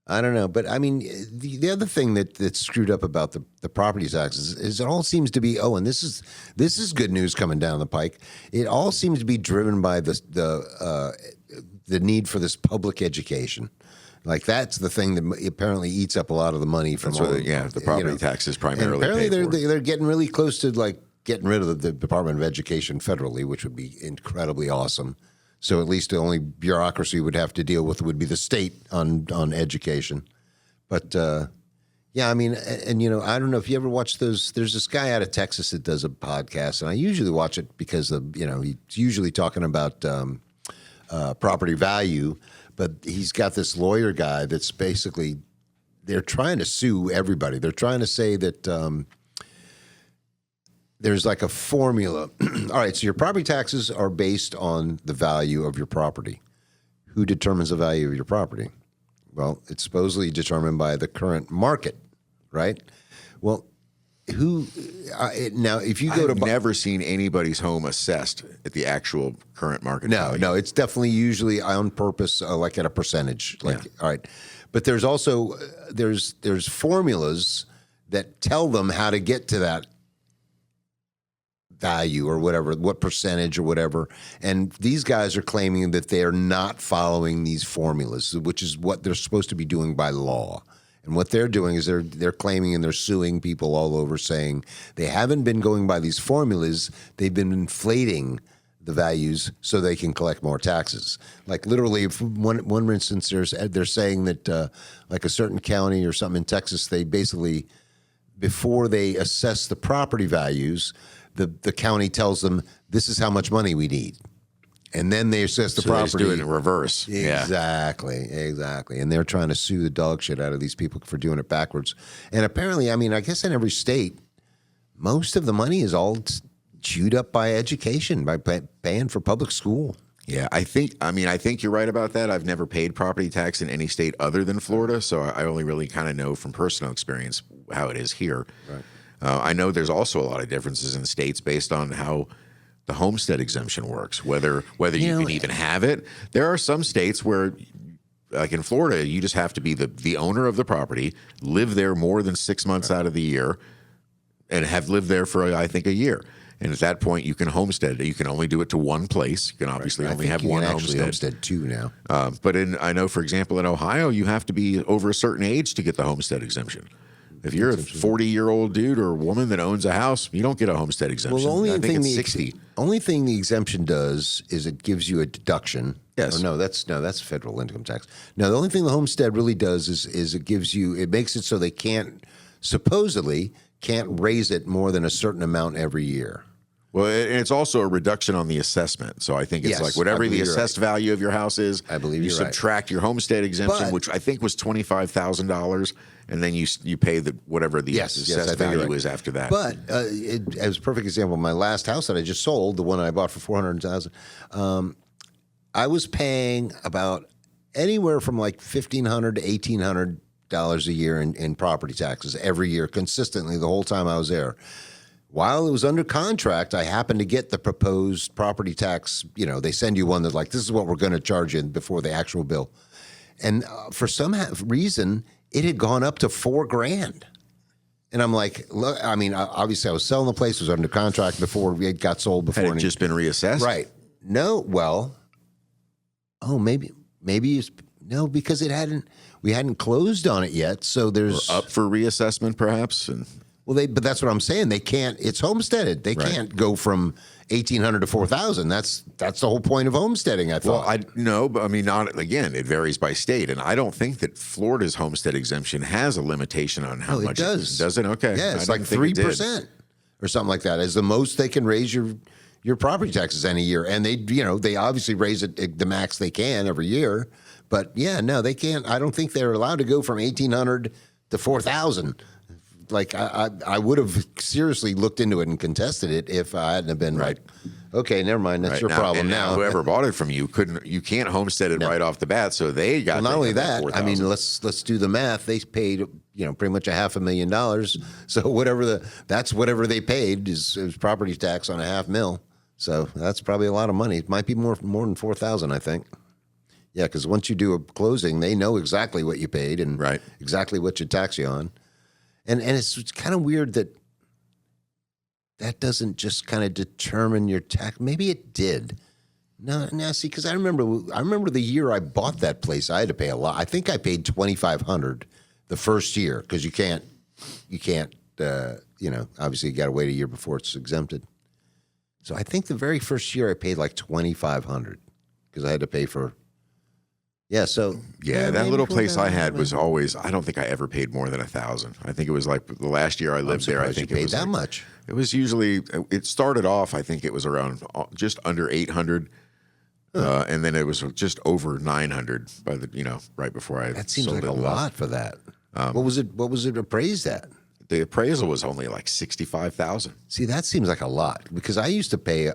I don't know, but I mean, the other thing that's screwed up about the property taxes is it all seems to be. Oh, and this is good news coming down the pike. It all seems to be driven by the need for this public education. Like that's the thing that apparently eats up a lot of the money from the property taxes primarily. And apparently, they're getting really close to like getting rid of the Department of Education federally, which would be incredibly awesome. So at least the only bureaucracy would have to deal with would be the state on education. But yeah, I mean, and I don't know if you ever watch those. There's this guy out of Texas that does a podcast, and I usually watch it because he's usually talking about property value. But he's got this lawyer guy that's basically they're trying to sue everybody. They're trying to say that there's like a formula. All right, so your property taxes are based on the value of your property. Who determines the value of your property? Well, it's supposedly determined by the current market, right? Well, now if you go to... I've never seen anybody's home assessed at the actual current market value. No, it's definitely usually on purpose, like at a percentage. Like, all right. But there's also, there's formulas that tell them how to get to that value or whatever, what percentage or whatever. And these guys are claiming that they're not following these formulas, which is what they're supposed to be doing by law. And what they're doing is they're claiming and they're suing people all over saying they haven't been going by these formulas. They've been inflating the values so they can collect more taxes. Like literally, if one instance, they're saying that like a certain county or something in Texas, they basically, before they assess the property values, the county tells them this is how much money we need. And then they assess the property. They just do it in reverse. Exactly. And they're trying to sue the dog shit out of these people for doing it backwards. And apparently, I mean, I guess in every state, most of the money is all chewed up by education, by paying for public school. Yeah, I think you're right about that. I've never paid property tax in any state other than Florida, so I only really kind of know from personal experience how it is here. Right. I know there's also a lot of differences in states based on how the homestead exemption works, whether you can even have it. There are some states where, like in Florida, you just have to be the owner of the property, live there more than 6 months out of the year, and have lived there for, I think, a year. And at that point, you can homestead. You can only do it to one place. You can obviously only have one homestead. Homestead two now. But I know, for example, in Ohio, you have to be over a certain age to get the homestead exemption. If you're a 40-year-old dude or woman that owns a house, you don't get a homestead exemption. Well, I think it's 60. Only thing the exemption does is it gives you a deduction. Yes. Or no, that's federal income tax. No, the only thing the homestead really does is it makes it so they supposedly can't raise it more than a certain amount every year. Well, and it's also a reduction on the assessment. So I think it's like whatever the assessed value of your house is, I believe you subtract your homestead exemption, which I think was $25,000, and then you pay whatever the assessed value is after that. But as a perfect example, my last house that I just sold, the one I bought for $400,000, I was paying about anywhere from like $1,500 to $1,800 a year in property taxes every year, consistently the whole time I was there. While it was under contract, I happened to get the proposed property tax. They send you one that's like, this is what we're going to charge you before the actual bill. And for some reason, it had gone up to $4,000. And I'm like, look, I mean, obviously I was selling the place, it was under contract before it got sold before. Had it just been reassessed? Right. No, well, maybe no, because we hadn't closed on it yet. So there's up for reassessment perhaps. Well, but that's what I'm saying. They can't. It's homesteaded. They can't go from $1,800 to $4,000. That's the whole point of homesteading, I thought. Well, but I mean, again, it varies by state, and I don't think that Florida's homestead exemption has a limitation on how much. It does. Does it? Okay. Yeah, it's like 3% or something like that. Is the most they can raise your property taxes any year, and they obviously raise it the max they can every year. But yeah, no, they can't. I don't think they're allowed to go from $1,800 to $4,000. Like I would have seriously looked into it and contested it if I hadn't have been like, okay, never mind, that's your problem and now. Whoever bought it from you can't homestead it right off the bat, so they got. Well, not only that, I mean, let's do the math. They paid pretty much $500,000. So whatever they paid is property tax on $500,000. So that's probably a lot of money. It might be more than $4,000, I think. Yeah, because once you do a closing, they know exactly what you paid and Right. exactly what you tax you on. And it's kind of weird that doesn't just kind of determine your tax. Maybe it did. No, see, because I remember the year I bought that place, I had to pay a lot. I think I paid $2,500 the first year because you can't, obviously you got to wait a year before it's exempted. So I think the very first year I paid like $2,500 because I had to pay for. Yeah, so yeah, that little place I had was always. I don't think I ever paid more than $1,000. I think it was like the last year I lived there. I think you paid it was that like, much. It was usually. It started off. I think it was around just under $800, and then it was just over $900 by the right before I. That seems sold like a lot for that. What was it appraised at? The appraisal was only like $65,000. See, that seems like a lot because I used to pay.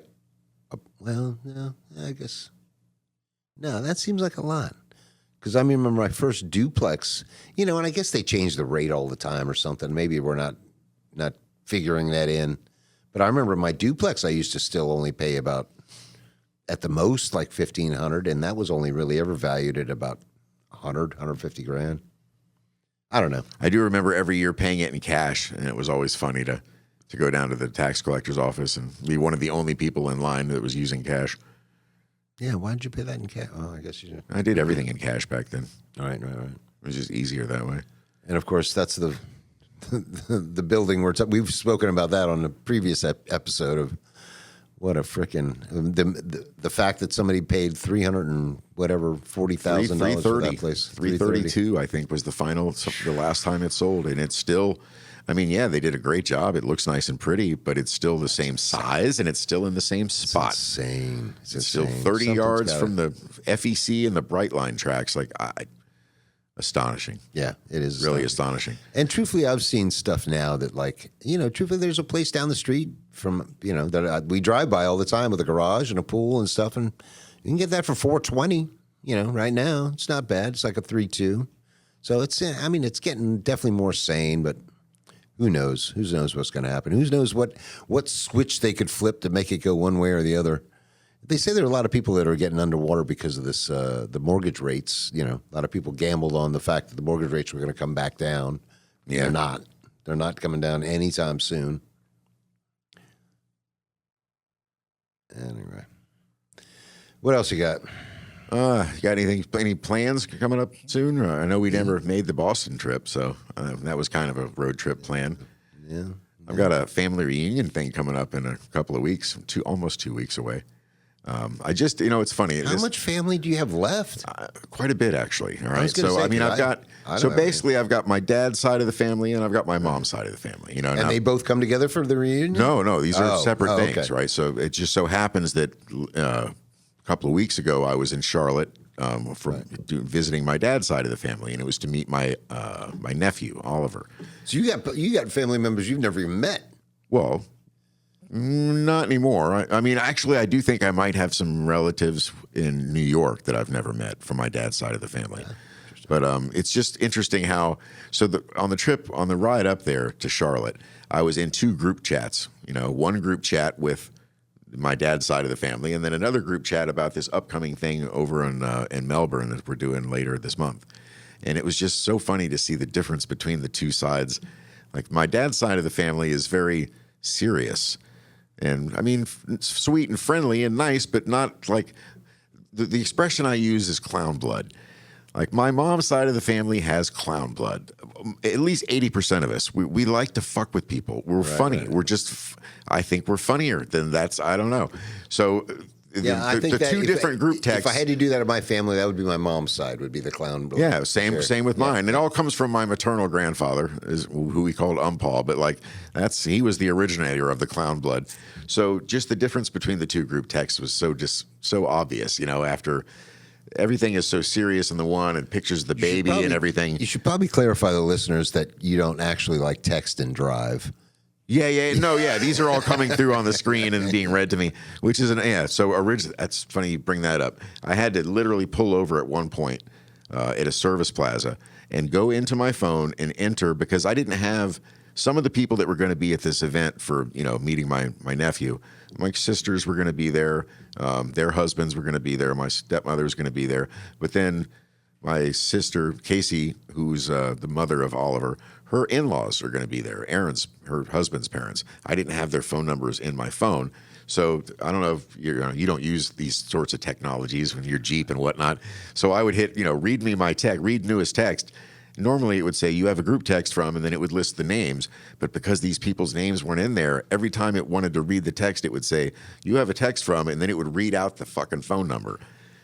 No, I guess. No, that seems like a lot. Because I remember my first duplex, and I guess they change the rate all the time or something. Maybe we're not figuring that in. But I remember my duplex, I used to still only pay about, at the most, like $1,500, and that was only really ever valued at about $150 grand. I don't know. I do remember every year paying it in cash, and it was always funny to go down to the tax collector's office and be one of the only people in line that was using cash. Yeah, why did you pay that in cash? Oh, I guess you did. I did everything in cash back then. Right. It was just easier that way. And of course, that's the building where we've spoken about that on the previous episode of what a frickin' the fact that somebody paid $300 and whatever $40,000 for that place. $332, I think, was the last time it sold, and it's still. I mean, yeah, they did a great job. It looks nice and pretty, but it's still the same size, and it's still in the same spot. It's insane. It's still 30 yards from the FEC and the Brightline tracks. Like, astonishing. Yeah, it is really astonishing. And truthfully, I've seen stuff now that, like, truthfully, there's a place down the street from, that we drive by all the time with a garage and a pool and stuff, and you can get that for $420. Right now, it's not bad. It's like a 3.2. So it's getting definitely more sane, but. Who knows? Who knows what's going to happen? Who knows what switch they could flip to make it go one way or the other? They say there are a lot of people that are getting underwater because of this, the mortgage rates. A lot of people gambled on the fact that the mortgage rates were going to come back down. Yeah. They're not. They're not coming down anytime soon. Anyway, what else you got? You got any plans coming up soon? I know we never made the Boston trip, so that was kind of a road trip plan. Yeah. I've got a family reunion thing coming up in a couple of weeks, almost 2 weeks away. I just, it's funny. How much family do you have left? Quite a bit, actually. All right. So, I've got my dad's side of the family and I've got my mom's side of the family. And they both come together for the reunion? No, these are separate things, okay. right? So it just so happens that a couple of weeks ago I was in Charlotte visiting my dad's side of the family, and it was to meet my nephew Oliver. So you got family members you've never even met. Well, not anymore. I mean, actually, I do think I might have some relatives in New York that I've never met from my dad's side of the family. But it's just interesting how on the ride up there to Charlotte, I was in two group chats. One group chat with my dad's side of the family, and then another group chat about this upcoming thing over in Melbourne that we're doing later this month. And it was just so funny to see the difference between the two sides. Like, my dad's side of the family is very serious, and I mean, sweet and friendly and nice, but not like the expression I use is clown blood. Like, my mom's side of the family has clown blood. At least 80% of us, we like to fuck with people. We're funny. Right. We're just, I think we're funnier than that's, I don't know. So I think the two different group texts. If I had to do that in my family, that would be my mom's side, would be the clown blood. Yeah, same with mine. It all comes from my maternal grandfather, who we called Umpaw, but like he was the originator of the clown blood. So just the difference between the two group texts was so obvious, after everything is so serious in the one, and pictures of the baby and everything. You should probably clarify to the listeners that you don't actually like text and drive. Yeah. These are all coming through on the screen and being read to me, which is So originally, that's funny you bring that up. I had to literally pull over at one point at a service plaza and go into my phone and enter, because I didn't have some of the people that were going to be at this event for, meeting my nephew. My sisters were going to be there. Their husbands were going to be there. My stepmother was going to be there. But then my sister, Casey, who's the mother of Oliver, her in-laws are going to be there. Her husband's parents. I didn't have their phone numbers in my phone. So I don't know if you don't use these sorts of technologies when you're Jeep and whatnot. So I would hit, read me my text, read newest text. Normally it would say you have a group text from, and then it would list the names. But because these people's names weren't in there, every time it wanted to read the text, it would say you have a text from, and then it would read out the fucking phone number.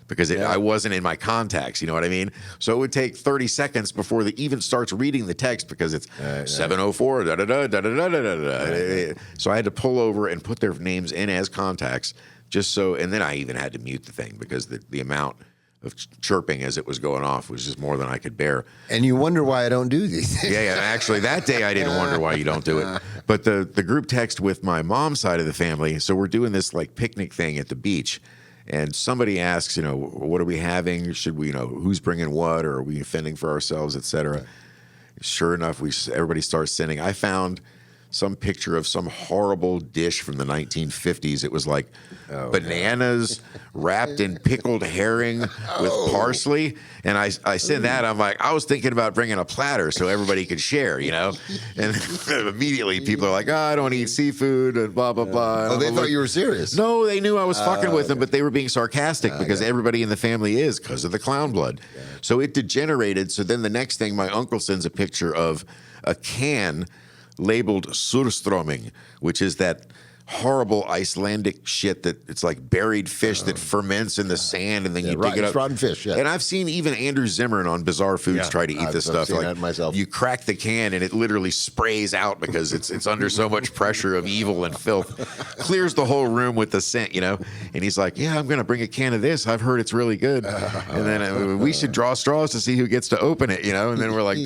Because I wasn't in my contacts, you know what I mean? So it would take 30 seconds before it even starts reading the text, because it's 704, da-da-da. So I had to pull over and put their names in as contacts, just so, and then I even had to mute the thing, because the amount of chirping as it was going off was just more than I could bear. And you wonder why I don't do these things. Yeah. Actually, that day I didn't wonder why you don't do it. But the group text with my mom's side of the family, so we're doing this like picnic thing at the beach. And somebody asks, what are we having? Should we, who's bringing what? Or are we fending for ourselves, et cetera? Sure enough, everybody starts sending. I found some picture of some horrible dish from the 1950s. It was like bananas wrapped in pickled herring with parsley. And I said that. I'm like, I was thinking about bringing a platter so everybody could share, And immediately people are like, I don't eat seafood and blah, blah, blah. Oh, they thought you were serious. No, they knew I was fucking with them, but they were being sarcastic because everybody in the family is, because of the clown blood. Yeah. So it degenerated. So then the next thing, my uncle sends a picture of a can labeled surströmming, which is that horrible Icelandic shit that it's like buried fish that ferments in the sand, and then you dig it up. Rotten fish, yeah. And I've seen even Andrew Zimmern on Bizarre Foods try to eat this stuff. I've seen that myself. You crack the can and it literally sprays out because it's under so much pressure of evil and filth. Clears the whole room with the scent, And he's like, I'm going to bring a can of this. I've heard it's really good. And then we should draw straws to see who gets to open it, And then we're like,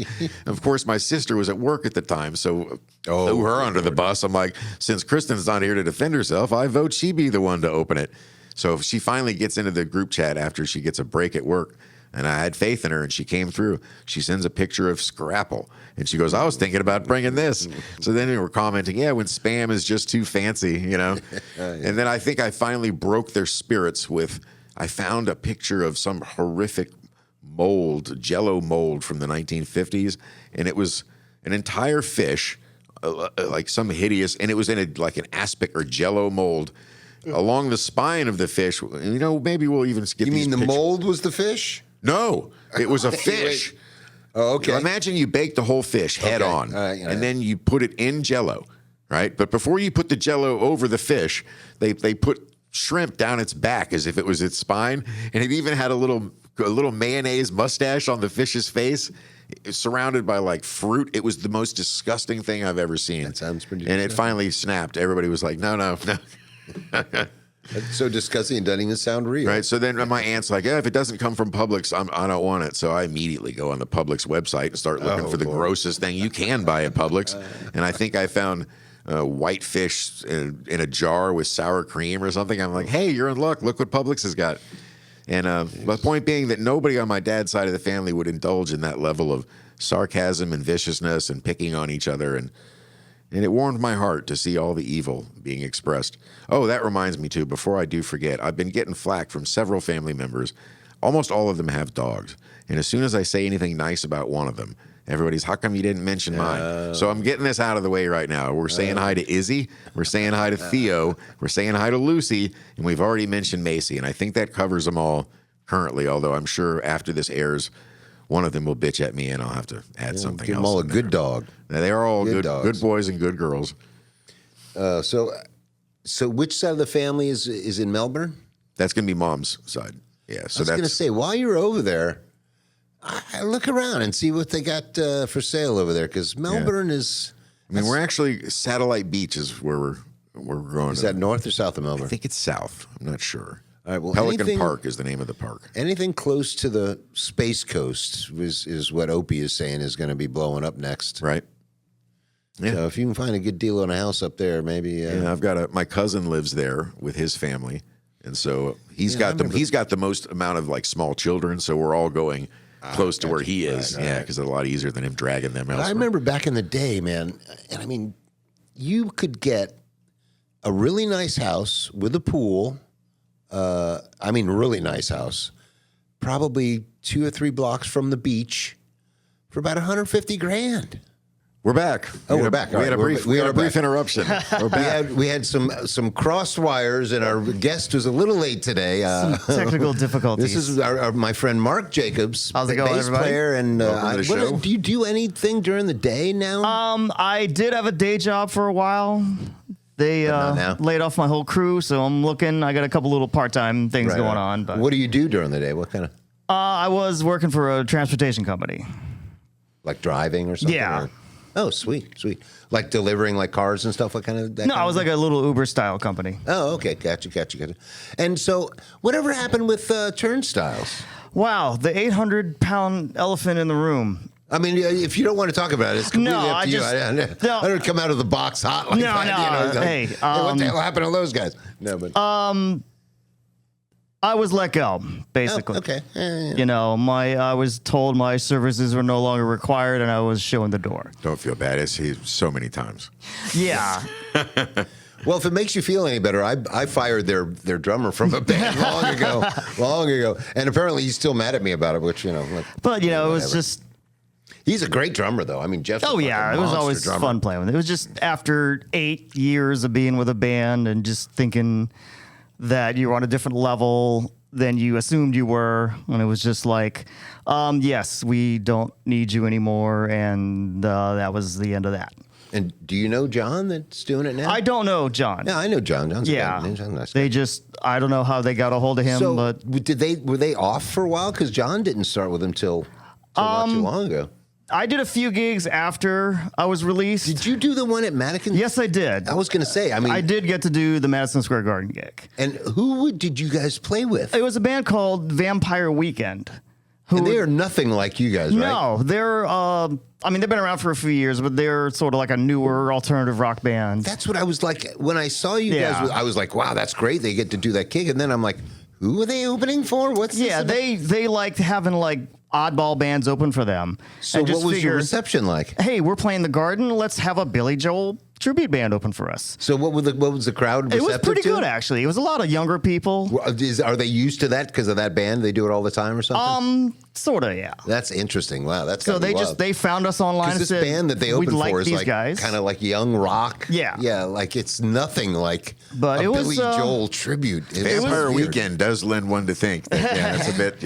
of course, my sister was at work at the time, so threw her under the bus. I'm like, since Kristen's not here to defend herself, I vote she be the one to open it. So she finally gets into the group chat after she gets a break at work, and I had faith in her, and she came through. She sends a picture of Scrapple, and she goes, I was thinking about bringing this. So then we were commenting, when spam is just too fancy, And then I think I finally broke their spirits with, I found a picture of some horrific mold, Jello mold from the 1950s, and it was an entire fish, like some hideous, and it was in an aspic or Jello mold along the spine of the fish. Maybe we'll even skip. You mean the pictures. mold was the fish? No, it was a fish. Oh, okay. Imagine you bake the whole fish head on, and then you put it in Jello, right? But before you put the Jello over the fish, they put shrimp down its back as if it was its spine, and it even had a little mayonnaise mustache on the fish's face. Surrounded by like fruit. It was the most disgusting thing I've ever seen. That sounds pretty And it finally snapped. Everybody was like, no. That's so disgusting. It doesn't even sound real. Right. So then my aunt's like, if it doesn't come from Publix, I don't want it. So I immediately go on the Publix website and start looking for the grossest thing you can buy at Publix. And I think I found white fish in a jar with sour cream or something. I'm like, hey, you're in luck. Look what Publix has got. And the point being that nobody on my dad's side of the family would indulge in that level of sarcasm and viciousness and picking on each other. And it warmed my heart to see all the evil being expressed. Oh, that reminds me, too, before I do forget, I've been getting flack from several family members. Almost all of them have dogs. And as soon as I say anything nice about one of them, everybody's, how come you didn't mention mine? So I'm getting this out of the way right now. We're saying hi to Izzy. We're saying hi to Theo. We're saying hi to Lucy. And we've already mentioned Macy. And I think that covers them all currently, although I'm sure after this airs, one of them will bitch at me and I'll have to add something give else. Give them all a good dog. Now, they are all good boys and good girls. So which side of the family is in Melbourne? That's going to be Mom's side. Yeah. So I was going to say, while you're over there, I look around and see what they got for sale over there, because Melbourne is. I mean, we're actually Satellite Beach is where we're going. Is that north or south of Melbourne? I think it's south. I'm not sure. All right. Well, Pelican Park is the name of the park. Anything close to the Space Coast is what Opie is saying is going to be blowing up next. Right. Yeah. So if you can find a good deal on a house up there, maybe. Yeah, I've got my cousin lives there with his family, and so he's got the most amount of like small children. So we're all going. close to where he is. Right, yeah, because it's a lot easier than him dragging them elsewhere. I remember back in the day, man, and I mean, you could get a really nice house with a pool. Really nice house, probably 2 or 3 blocks from the beach for about $150,000. We're back. We're back. We had a brief interruption. We're back. We had some crossed wires, and our guest was a little late today. Some technical difficulties. This is my friend Mark Jacobs, how's it going, bass everybody? player. And do you do anything during the day now? I did have a day job for a while. They laid off my whole crew, so I'm looking. I got a couple little part-time things going on. But what do you do during the day? What kind of? I was working for a transportation company. Like driving or something? Yeah. Or? Oh, sweet. Like delivering like cars and stuff, like kind of that? No, I was like a little Uber-style company. Oh, okay. Gotcha. And so whatever happened with turnstiles? Wow, the 800-pound elephant in the room. I mean, if you don't want to talk about it, it's completely up to you. I don't come out of the box hot like that. No. Hey, what the hell happened to those guys? No, but I was let go, basically. Oh, okay. Yeah. You know, I was told my services were no longer required, and I was showing the door. Don't feel bad. It's so many times. Yeah. Well, if it makes you feel any better, I fired their drummer from a band long ago, and apparently he's still mad at me about it. Which but it was just. He's a great drummer, though. I mean, Jeff's it was always drummer. fun playing with it. It was just after 8 years of being with a band and just thinking that you were on a different level than you assumed you were, and it was just like, yes, we don't need you anymore, and that was the end of that. And do you know John that's doing it now? I don't know John. Yeah, I know John. John's John's a nice guy. I don't know how they got a hold of him, but were they off for a while? Because John didn't start with them till not too long ago. I did a few gigs after I was released. Did you do the one at Madigan? Yes, I did. I was going to say, I did get to do the Madison Square Garden gig. And who did you guys play with? It was a band called Vampire Weekend. And they are nothing like you guys, right? No, they're, they've been around for a few years, but they're sort of like a newer alternative rock band. That's what I was like. When I saw you guys, I was like, wow, that's great. They get to do that gig. And then I'm like, who are they opening for? What's this about? They like having like oddball bands open for them. So what was your reception like? Hey, we're playing the Garden. Let's have a Billy Joel tribute band open for us. So what was the crowd receptive to? It was pretty good, actually. It was a lot of younger people. Are they used to that because of that band? They do it all the time or something? Sort of, yeah. That's interesting. Wow, that's so they found us online and this said, band that they opened for is like guys. Kind of like young rock. Yeah, like it's nothing like but a it Billy was, Joel tribute. Vampire Weekend does lend one to think. That's a bit,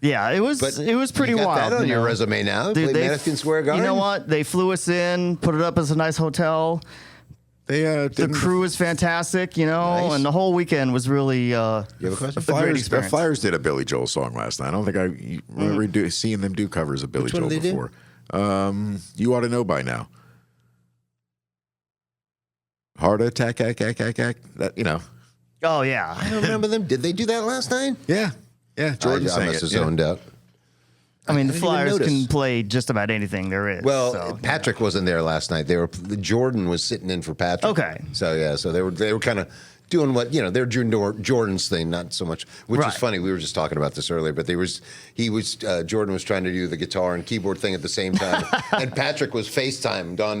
Yeah, it was pretty you got wild. That on your resume now. Dude, Madison Square Garden. You know what? They flew us in, put it up as a nice hotel. The crew is fantastic, Nice. and the whole weekend was really you have a question? The Flyers did a Billy Joel song last night. I don't think I remember seeing them do covers of Billy Which Joel one did they before. You ought to know by now. Heart attack, that. Oh yeah, I don't remember them. Did they do that last night? Yeah. Jordan I sang must it. have zoned out. I mean, the didn't even Flyers notice. can play just about anything there is. Well, so, Patrick wasn't there last night. Jordan was sitting in for Patrick. Okay. So they were kind of doing what they're doing Jordan's thing, not so much. Which is funny. We were just talking about this earlier, but Jordan was trying to do the guitar and keyboard thing at the same time, and Patrick was FaceTimed on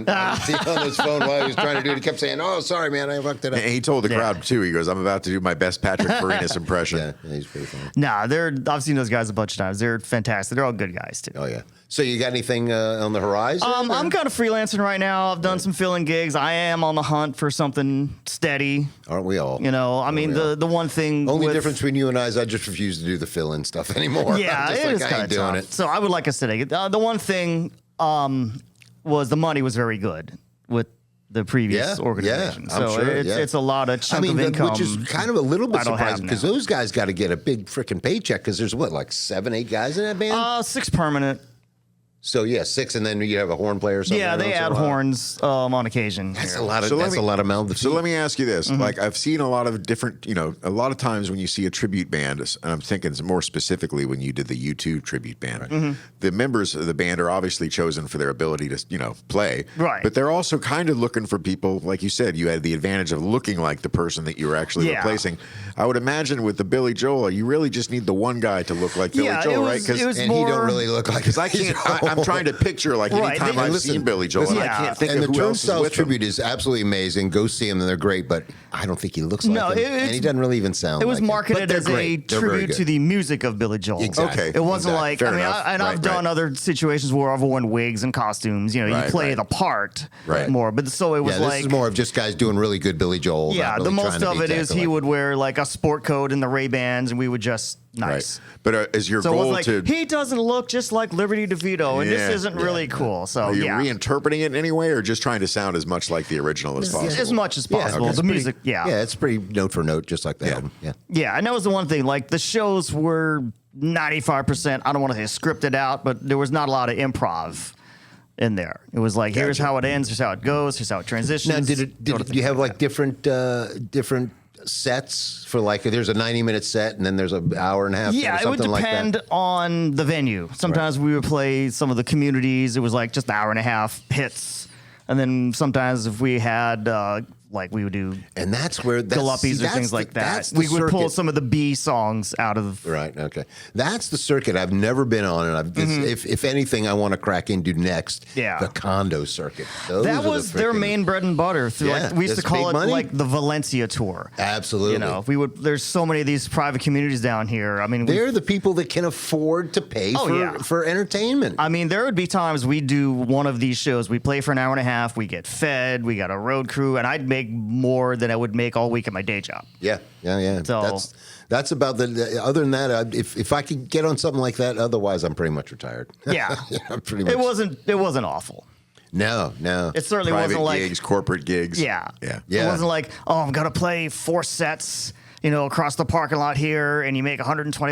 his phone while he was trying to do it. He kept saying, "Oh, sorry, man, I fucked it up." And he told the crowd too. He goes, "I'm about to do my best Patrick Farinas impression." Yeah, he's pretty funny. Nah, I've seen those guys a bunch of times. They're fantastic. They're all good guys too. Oh yeah. So you got anything on the horizon? I'm kind of freelancing right now. I've done some fill-in gigs. I am on the hunt for something steady. Aren't we all? The one thing. Only difference between you and I is I just refuse to do the fill-in stuff anymore. Yeah, I'm just it is I kind ain't of doing tough. it. So I would like a steady. The one thing was the money was very good with the previous organization. Yeah, I'm so sure, it's a lot of chunk of income. Which is kind of a little bit I don't have surprising because now. those guys got to get a big freaking paycheck because there's like 7-8 guys in that band. 6 permanent. So yeah, 6, and then you have a horn player or something. Yeah, they add horns on occasion. That's here. a lot of So let that's me- a lot of mouth to So feed. let me ask you this: like I've seen a lot of different, a lot of times when you see a tribute band, and I'm thinking more specifically when you did the U2 tribute band, the members of the band are obviously chosen for their ability to, play, Right. But they're also kind of looking for people, like you said, you had the advantage of looking like the person that you were actually Yeah. replacing. I would imagine with the Billy Joel, you really just need the one guy to look like Billy Yeah, Joel, it right? was- it was And he more- don't really look like. Because I can't. I'm trying to picture like Right, anytime they- I've listen, seen Billy Joel, and I yeah. can't think And of the who else is Turnstiles with him. tribute is absolutely amazing. Go see them; they're great. But I don't think he looks like No, him, it's- and he doesn't really even sound. It was like him. But marketed they're as a great. They're very tribute to good. the music of Billy Joel. Exactly. Okay. It wasn't Exactly. like, Fair I mean, enough. I've Right, done right. other situations where I've worn wigs and costumes. You Right, play right. the part Right. more. But so it was Yeah, this like, is more of just guys doing really good Billy Joel. yeah, not the really most trying to of be it is exactly he like- would wear like a sport coat and the Ray-Bans, and we would just nice. Right. But is your So it goal was like, to? he doesn't look just like Liberty DeVito, and Yeah, this isn't really cool. So Are you yeah, reinterpreting it in any way, or just trying to sound as much like the original as possible? as much as Yeah, possible. it's The pretty- music, yeah. yeah, it's pretty note for note, just like the album. Yeah, Yeah, and that was the one thing. Like the shows were 95%. I don't want to say scripted out, but there was not a lot of improv in there. It was like, here's how it ends, here's how it goes, here's how it transitions. Now, did you have like different sets for like there's a 90-minute set and then there's an hour and a half? Yeah, set it or would something depend like that? on the venue. Sometimes we would play some of the communities. It was like just an hour and a half hits, and then sometimes if we had like we would do And that's where Galuppies or things like that. That's the We would pull circuit. some of the B songs out of. Right. Okay. That's the circuit I've never been on, and if anything, I want to crack into next. Yeah. The condo circuit. Those That are the was their freaking- main bread and butter. Through Yeah, like we used to that's call big it money. like the Valencia tour. Absolutely. You know, we would. There's so many of these private communities down here. I mean, They're the people that can afford to pay for entertainment. I mean, there would be times we do one of these shows. We play for an hour and a half. We get fed. We got a road crew, and I'd make more than I would make all week at my day job. Yeah. So- That's about the. Other than that, if I could get on something like that, otherwise I'm pretty much retired. Yeah, I'm pretty much. It wasn't awful. No. It certainly Private wasn't like gigs, corporate gigs. yeah. Yeah. Yeah. It wasn't like, oh, I'm gonna play 4 sets, across the parking lot here, and you make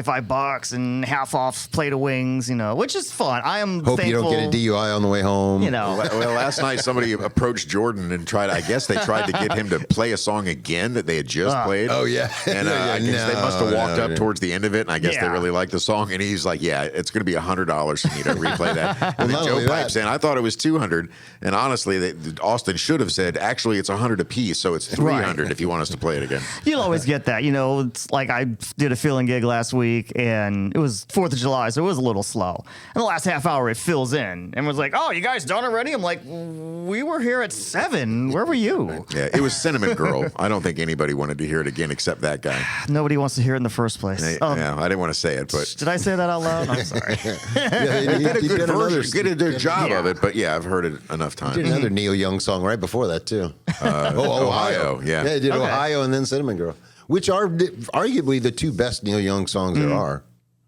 $125 and half off plate of wings, which is fun. I am Hope thankful. you don't get a DUI on the way home. Well, last night somebody approached Jordan and I guess they tried to get him to play a song again that they had just played. Oh, yeah. And I guess they must have walked up towards the end of it, and I guess they Yeah. really liked the song. And he's like, "Yeah, it's going to be $100 for me to replay that." And then not Joe only pipes that- in, "I thought it was $200." And honestly, Austin should have said, "Actually, it's $100 a piece, so it's $300 if you want us to play it again." You'll always get that. It's like I did a fill-in gig last week, and it was 4th of July, so it was a little slow. And the last half hour, it fills in, and was like, "Oh, you guys done already?" I'm like, "We were here at 7. Where were you?" Yeah, it was Cinnamon Girl. I don't think anybody wanted to hear it again except that guy. Nobody wants to hear it in the first place. Yeah, I didn't want to say it, but Did I say that out loud? I'm sorry. Yeah, did a he good did another- version, did a good job Yeah. of it. But yeah, I've heard it enough Did times. another Neil Young song right before that too. Ohio, yeah. Yeah, he did Okay. Ohio and then Cinnamon Girl, which are arguably the two best Neil Young songs there are.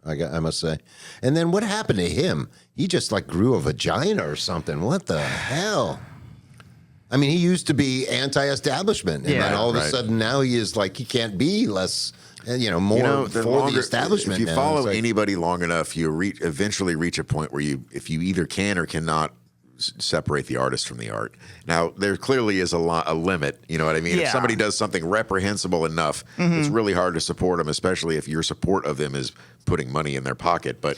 I must say. And then what happened to him? He just like grew a vagina or something. What the hell? I mean, he used to be anti-establishment, and Yeah, then all of a right. sudden now he is like he can't be less, more for the establishment. If you now. follow It's like- anybody long enough, you eventually reach a point where if you either can or cannot separate the artist from the art. Now, there clearly is a limit. You know what I mean? If Yeah. somebody does something reprehensible enough, it's really hard to support them, especially if your support of them is putting money in their pocket. But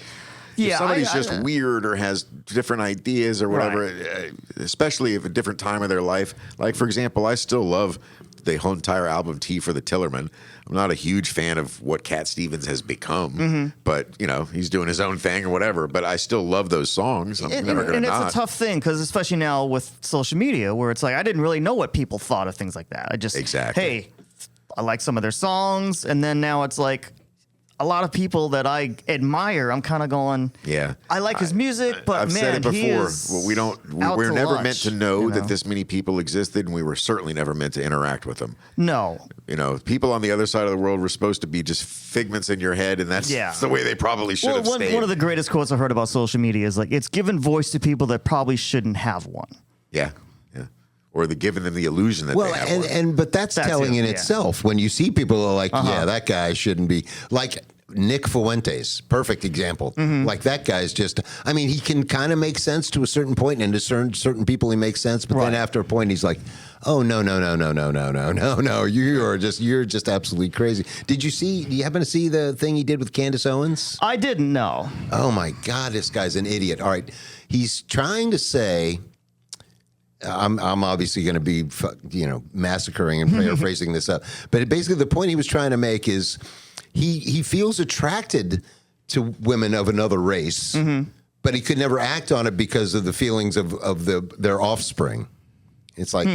if Yeah, somebody's I- just weird or has different ideas or whatever, Right. especially if a different time of their life. Like, for example, I still love the whole entire album Tea for the Tillerman. I'm not a huge fan of what Cat Stevens has become, but he's doing his own thing or whatever. But I still love those songs. I'm never going to not. It's a tough thing because especially now with social media, where it's like I didn't really know what people thought of things like that. I just Exactly. hey, I like some of their songs, and then now it's like a lot of people that I admire. I'm kind of going, Yeah, I like his music, but I've man, said it he before. is Well, out we're to never lunch, meant to know you that this many people existed, and we were certainly never meant to interact with them. No, People on the other side of the world were supposed to be just figments in your head, and that's Yeah. the way they probably should well, have stayed. one of the greatest quotes I heard about social media is like it's given voice to people that probably shouldn't have one. yeah. Or giving them the illusion that Well, they have one. but that's That's telling it, in yeah. itself when you see people are like, yeah, that guy shouldn't be like. Nick Fuentes, perfect example. Mm-hmm. Like that guy's just, I mean, he can kind of make sense to a certain point, and to certain people he makes sense, but then after a point he's like, oh no, you're just absolutely crazy. Do you happen to see the thing he did with Candace Owens? I didn't know. Oh my God, this guy's an idiot. All right, he's trying to say, I'm obviously going to be, massacring and paraphrasing this up. But basically, the point he was trying to make is he feels attracted to women of another race, but he could never act on it because of the feelings of their offspring. It's like,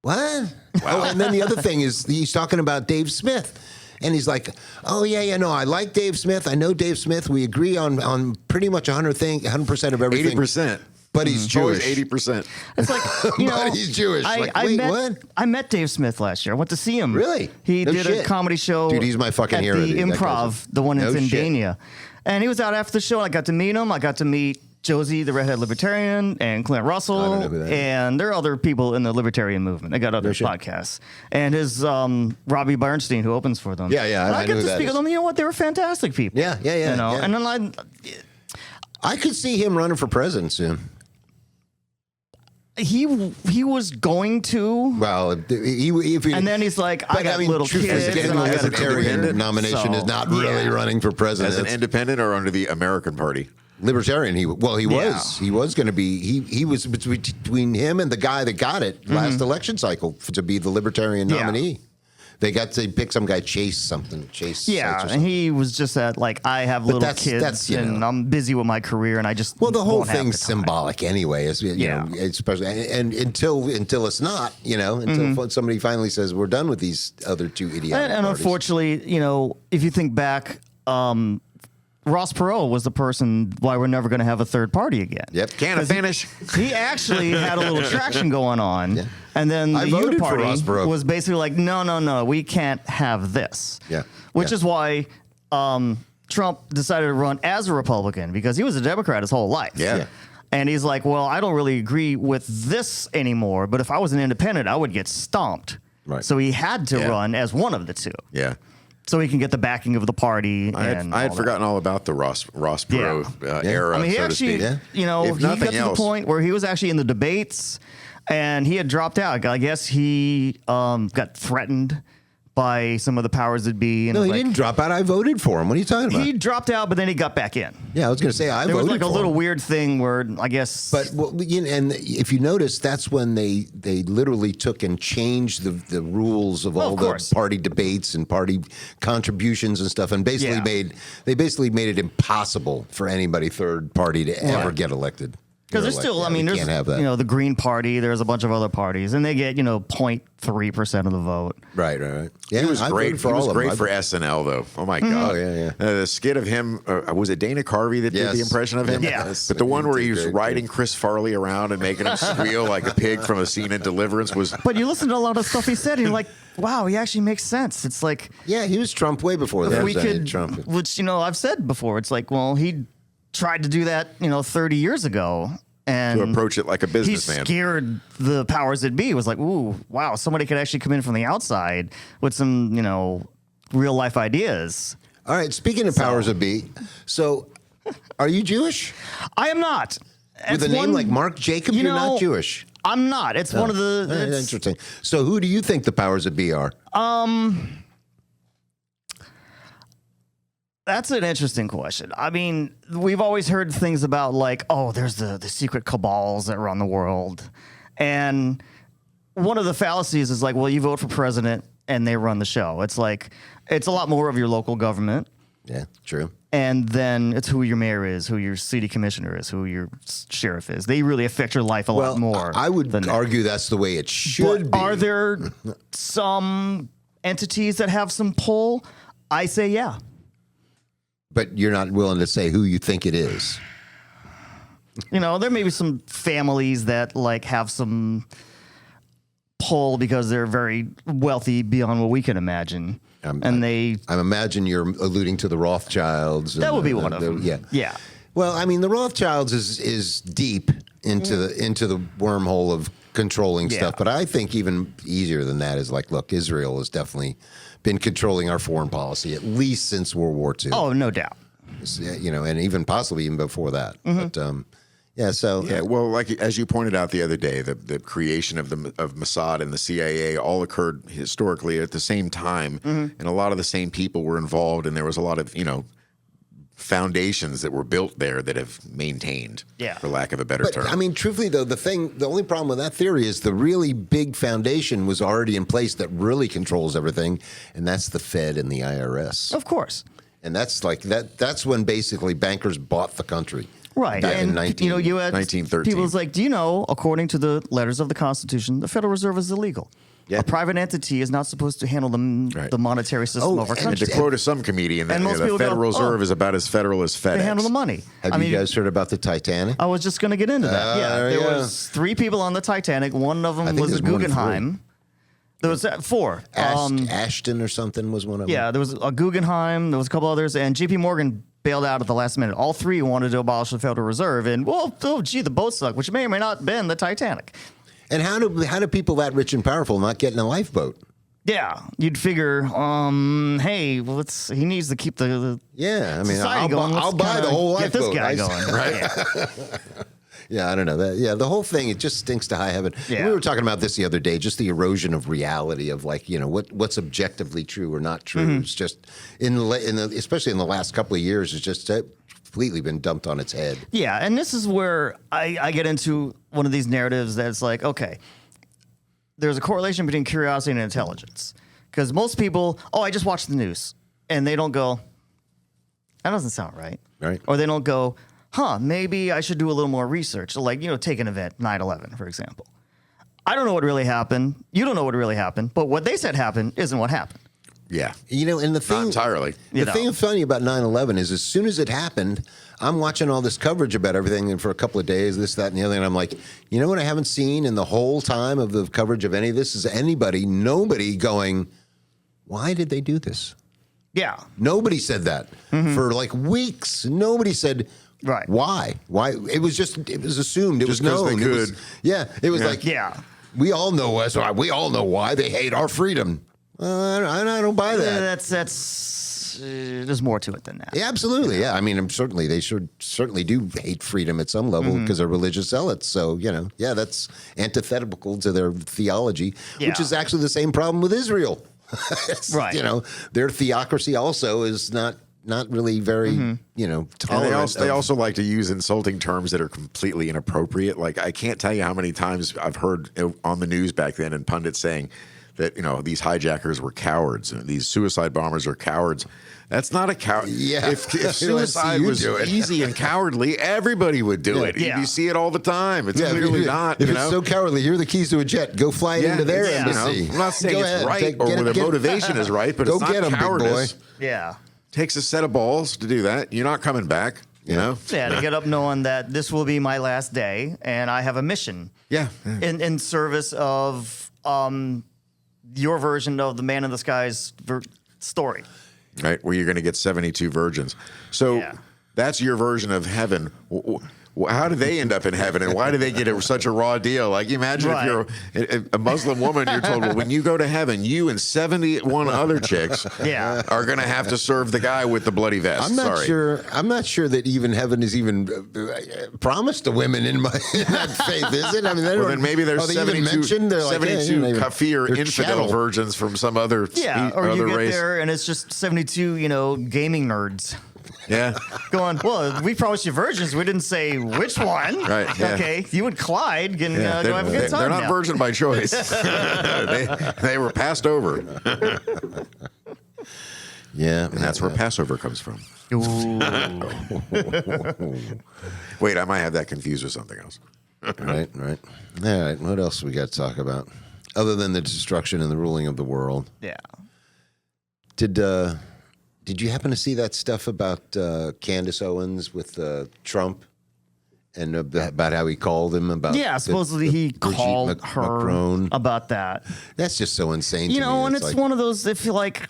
what? Wow. Oh, and then the other thing is he's talking about Dave Smith. And he's like, oh, yeah, no, I like Dave Smith. I know Dave Smith. We agree on pretty much 100% of everything. 80%. But he's Jewish. 80%. It's like, but he's Jewish. I met Dave Smith last year. I went to see him. Really? He No did shit. a comedy show. Dude, he's my fucking at hero, the dude. That Improv, guy's the one in no shit. Zindania. And he was out after the show. I got to meet him. I got to meet Josie, the redhead libertarian, and Clint Russell. I don't know who that is. And there are other people in the libertarian movement. They got other podcasts. And his Robbie Bernstein, who opens for them. Yeah, And I know got who to that speak is. with them. You know what? They were fantastic people. Yeah. You know, yeah. and then I could see him running for president soon. he was going to. Well, And then he's like, I got little kids. Getting And a I got libertarian nomination is not really running for president. As an independent or under the American Party? Libertarian. He was going to be. He was between him and the guy that got it last election cycle to be the Libertarian nominee. They got to pick some guy, Chase something. Yeah, and he was just at like, I have little kids and I'm busy with my career, and I just the whole won't have thing's the time. symbolic anyway. You know, especially and until it's not, until somebody finally says we're done with these other two idiotic And parties. unfortunately, if you think back, Ross Perot was the person why we're never going to have a third party again. Yep, Can I finish? He actually had a little traction going on, and then I the voted for Ross Uniparty Perot. was basically like, no, we can't have this. Yeah. Which is why Trump decided to run as a Republican, because he was a Democrat his whole life. Yeah. And he's like, well, I don't really agree with this anymore, but if I was an independent, I would get stomped. Right. So he had to run as one of the two. Yeah. So he can get the backing of the party. I had forgotten all about the Ross Perot era, I mean, he so actually, to speak. he If got nothing to else. the point where he was actually in the debates, and he had dropped out. I guess he got threatened by some of the powers that be. And No, he like, didn't drop out. I voted for him. What are you talking about? He dropped out, but then he got back in. Yeah, I was going to say I There was voted like a for little him. weird thing where I guess. But and if you notice, that's when they literally took and changed the rules of all the party debates and party contributions and stuff, and basically made it impossible for anybody third party to ever get elected. Because there's still, I mean, there's can't have that. the Green Party. There's a bunch of other parties, and they get 0.3% of the vote. Right. Yeah, He was I great voted for all of them. for SNL, though. Oh my God! yeah. The skit of him was it Dana Carvey that did the impression of him? Yes. But the one where He he did was great, riding Chris Farley around and making him squeal like a pig from a scene in Deliverance was. But you listen to a lot of stuff he said, and you're like, wow, he actually makes sense. It's like, Yeah, he was Trump way before that. we could, which I've said before. It's like, well, he tried to do that 30 years ago. And To approach it like a he businessman. scared the powers that be. It was like, ooh, wow, somebody could actually come in from the outside with some, real life ideas. All right, speaking of powers that be, so are you Jewish? I am not. With a name like Mark Jacob, you're not Jewish. I'm not. It's one of the. That's interesting. So who do you think the powers that be are? That's an interesting question. I mean, we've always heard things about like, oh, there's the secret cabals that run the world. And one of the fallacies is like, well, you vote for president and they run the show. It's like, it's a lot more of your local government. Yeah, true. And then it's who your mayor is, who your city commissioner is, who your sheriff is. They really affect your life a lot more. I would argue that's the way it should be. Are there some entities that have some pull? I say yeah. But you're not willing to say who you think it is. There may be some families that like have some pull because they're very wealthy beyond what we can imagine. I imagine you're alluding to the Rothschilds. That would be one of them. Yeah. Well, I mean, the Rothschilds is deep into the wormhole of controlling stuff. But I think even easier than that is like, look, Israel has definitely been controlling our foreign policy at least since World War II. Oh, no doubt. You know, and even possibly even before that. But well, like as you pointed out the other day, the creation of Mossad and the CIA all occurred historically at the same time, and a lot of the same people were involved, and there was a lot of foundations that were built there that have maintained, for lack of a better term. I mean, truthfully, though, the only problem with that theory is the really big foundation was already in place that really controls everything, and that's the Fed and the IRS. Of course. And that's like that's when basically bankers bought the country. Right. Back in you had 1913. People's like, do you know, according to the letters of the Constitution, the Federal Reserve is illegal. Yeah. A private entity is not supposed to handle the monetary system of our country. And to quote some comedian, the Federal Reserve is about as federal as FedEx. They handle the money. Have you guys heard about the Titanic? I was just going to get into that. There was 3 people on the Titanic. One of them was a Guggenheim. There was 4. Ashton or something was one of them. Yeah, there was a Guggenheim. There was a couple others, and J.P. Morgan bailed out at the last minute. All 3 wanted to abolish the Federal Reserve, and the boat sucked, which may or may not have been the Titanic. And how do people that rich and powerful not get in a lifeboat? Yeah, you'd figure, hey, he needs to keep the I mean, I'll buy the whole lifeboat. Get this guy going, right? Yeah, I don't know. The whole thing, it just stinks to high heaven. Yeah. We were talking about this the other day, just the erosion of reality of like, what's objectively true or not true. It's just, especially in the last couple of years, it's just completely been dumped on its head. Yeah, and this is where I get into one of these narratives that's like, okay, there's a correlation between curiosity and intelligence. Because most people, I just watched the news. And they don't go, that doesn't sound right. Right. Or they don't go, maybe I should do a little more research. Like, take an event, 9/11, for example. I don't know what really happened. You don't know what really happened. But what they said happened isn't what happened. Yeah. And the thing... Not entirely. The thing funny about 9/11 is as soon as it happened, I'm watching all this coverage about everything and for a couple of days, this, that, and the other, and I'm like, you know what I haven't seen in the whole time of the coverage of any of this is nobody going, why did they do this? Yeah. Nobody said that. For like weeks. Nobody said... Right. Why? It was assumed. It was known. They could. It was like, we all know why they hate our freedom. I don't buy that. There's more to it than that. Yeah, absolutely. Yeah. I mean, they certainly do hate freedom at some level because they're religious zealots. So, that's antithetical to their theology, which is actually the same problem with Israel. Right. Their theocracy also is not really very, tolerant. They also like to use insulting terms that are completely inappropriate. Like, I can't tell you how many times I've heard on the news back then and pundits saying that, these hijackers were cowards. These suicide bombers are cowards. That's not a coward. Yeah. If suicide was easy and cowardly, everybody would do it. Yeah. You see it all the time. It's clearly not. If it's so cowardly, here are the keys to a jet. Go fly it into their embassy. I'm not saying it's right or the motivation is right, but it's not cowardice. Big boy. Yeah. Takes a set of balls to do that. You're not coming back, Yeah, to get up knowing that this will be my last day and I have a mission. Yeah. In service of your version of the Man in the Sky's story. Right, where you're going to get 72 virgins. So that's your version of heaven. How do they end up in heaven, and why do they get such a raw deal? Like, imagine if you're a Muslim woman, you're told, well, when you go to heaven, you and 71 other chicks are going to have to serve the guy with the bloody vest. I'm not sure that even heaven is even promised to women in that faith, is it? I mean, then maybe there's 72 kafir infidel virgins from some other or you get there and it's just 72, gaming nerds. Yeah. Going, well, we promised you virgins. We didn't say which one. Right. Yeah. Okay. You and Clyde can go have a good time. They're not virgin by choice. they were passed over. Yeah. And that's where Passover comes from. Wait, I might have that confused with something else. Right. All right. What else we got to talk about? Other than the destruction and the ruling of the world. Yeah. Did you happen to see that stuff about Candace Owens with Trump and about how he called him about? Yeah, supposedly he called her Macron about that. That's just so insane. And it's one of those. If you like,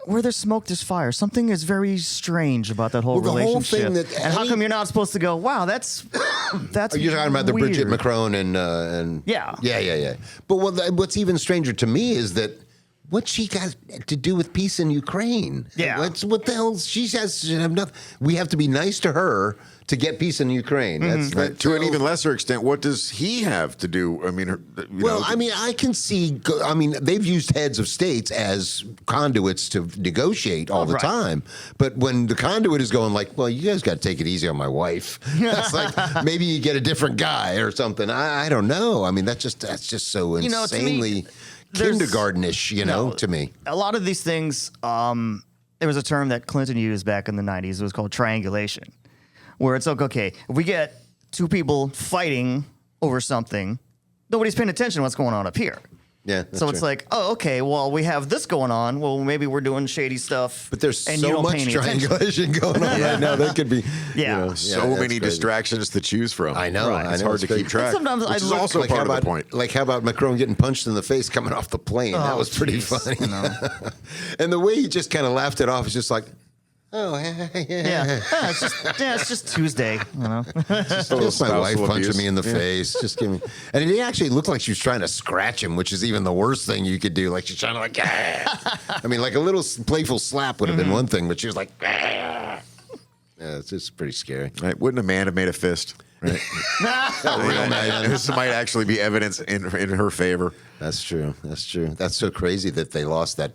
where there's smoke, there's fire. Something is very strange about that whole Well, the whole relationship. thing and how come you're not supposed to go, wow, that's You're talking about the weird. Bridget Macron and Yeah. But what's even stranger to me is that what she got to do with peace in Ukraine? Yeah. What the hell? She has have nothing. We have to be nice to her to get peace in Ukraine. That's To an even lesser extent, what does he have to do? I mean, I can see. I mean, they've used heads of states as conduits to negotiate all the right. time. But when the conduit is going like, "Well, you guys got to take it easy on my wife," that's like maybe you get a different guy or something. I don't know. I mean, that's just so insanely kindergartenish. To me, a lot of these things. There was a term that Clinton used back in the 90s. It was called triangulation, where it's like, okay, if we get two people fighting over something, nobody's paying attention to what's going on up here. Yeah. So it's like, oh, okay, well, we have this going on. Well, maybe we're doing shady stuff. But there's and so you don't much pay any attention. triangulation going on right now. That could be, Yeah. so many distractions to choose from. I know. It's hard to keep track. And sometimes which I is look- also Like, part how of the about, point. like, how about Macron getting punched in the face coming off the plane? That Oh, was pretty jeez, funny. you know. And the way he just kind of laughed it off is just like, oh, Yeah. It's just Tuesday, you know. Just my spousal wife punching abuse. me in the face. Just give me. And it actually looked like she was trying to scratch him, which is even the worst thing you could do. Like she's trying to like, ah. I mean, like a little playful slap would have been one thing, but she was like, ah. Yeah, it's just pretty scary. Right? Wouldn't a man have made a fist? Right? This might actually be evidence in her favor. That's true. That's true. That's so crazy that they lost that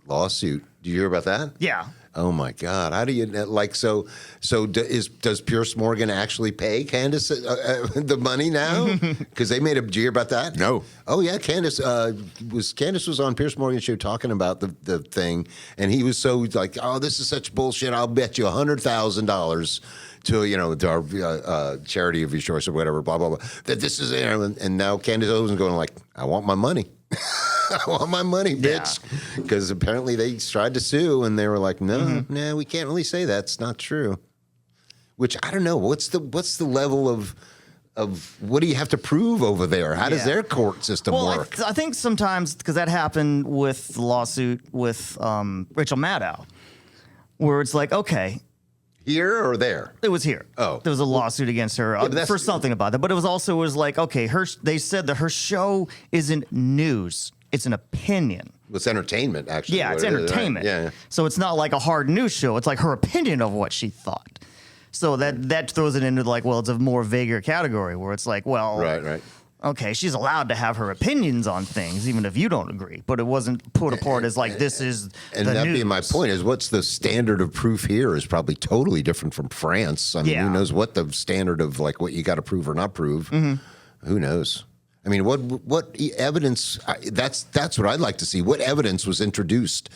lawsuit. Do you hear about that? Yeah. Oh my God! How do you like so? Does Pierce Morgan actually pay Candace the money now? Because they made a. Did you hear about that? No. Oh yeah, Candace was on Pierce Morgan's show talking about the thing, and he was so like, oh, this is such bullshit. I'll bet you $100,000 to our charity of your choice or whatever. Blah blah blah. That this is and now Candace Owens going like, I want my money. I want my money, bitch. Because apparently they tried to sue, and they were like, no, we can't really say that's not true. Which I don't know. What's the level of what do you have to prove over there? How does their court system work? I think sometimes, because that happened with the lawsuit with Rachel Maddow, where it's like, okay, Here or there? it was here. Oh. There was a lawsuit against her for something about that. But it was like, okay, they said that her show isn't news. It's an opinion. It's entertainment, actually. Yeah, what it's it is, right? entertainment. Yeah. So it's not like a hard news show. It's like her opinion of what she thought. So that throws it into like, well, it's a more vaguer category where it's like, well, Right. okay, she's allowed to have her opinions on things, even if you don't agree. But it wasn't put apart as like, this is And the that news. being my point is, what's the standard of proof here is probably totally different from France. I mean, who knows what the standard of like what you got to prove or not prove? Who knows? I mean, what evidence? That's what I'd like to see. What evidence was introduced?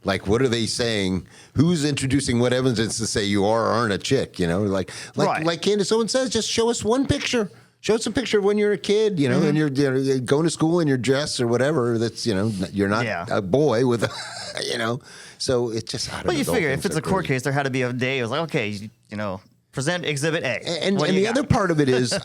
Like, what are they saying? Who's introducing what evidence to say you are or aren't a chick? Like Candace Owens says, just show us one picture. Show us a picture of when you're a kid, and you're going to school in your dress or whatever. That's you're not a boy with, So it's just. I don't But know, you the figure whole if it's thing's a court crazy. case, there had to be a day. It was like, okay, present Exhibit A. And What do you the got? other part of it is,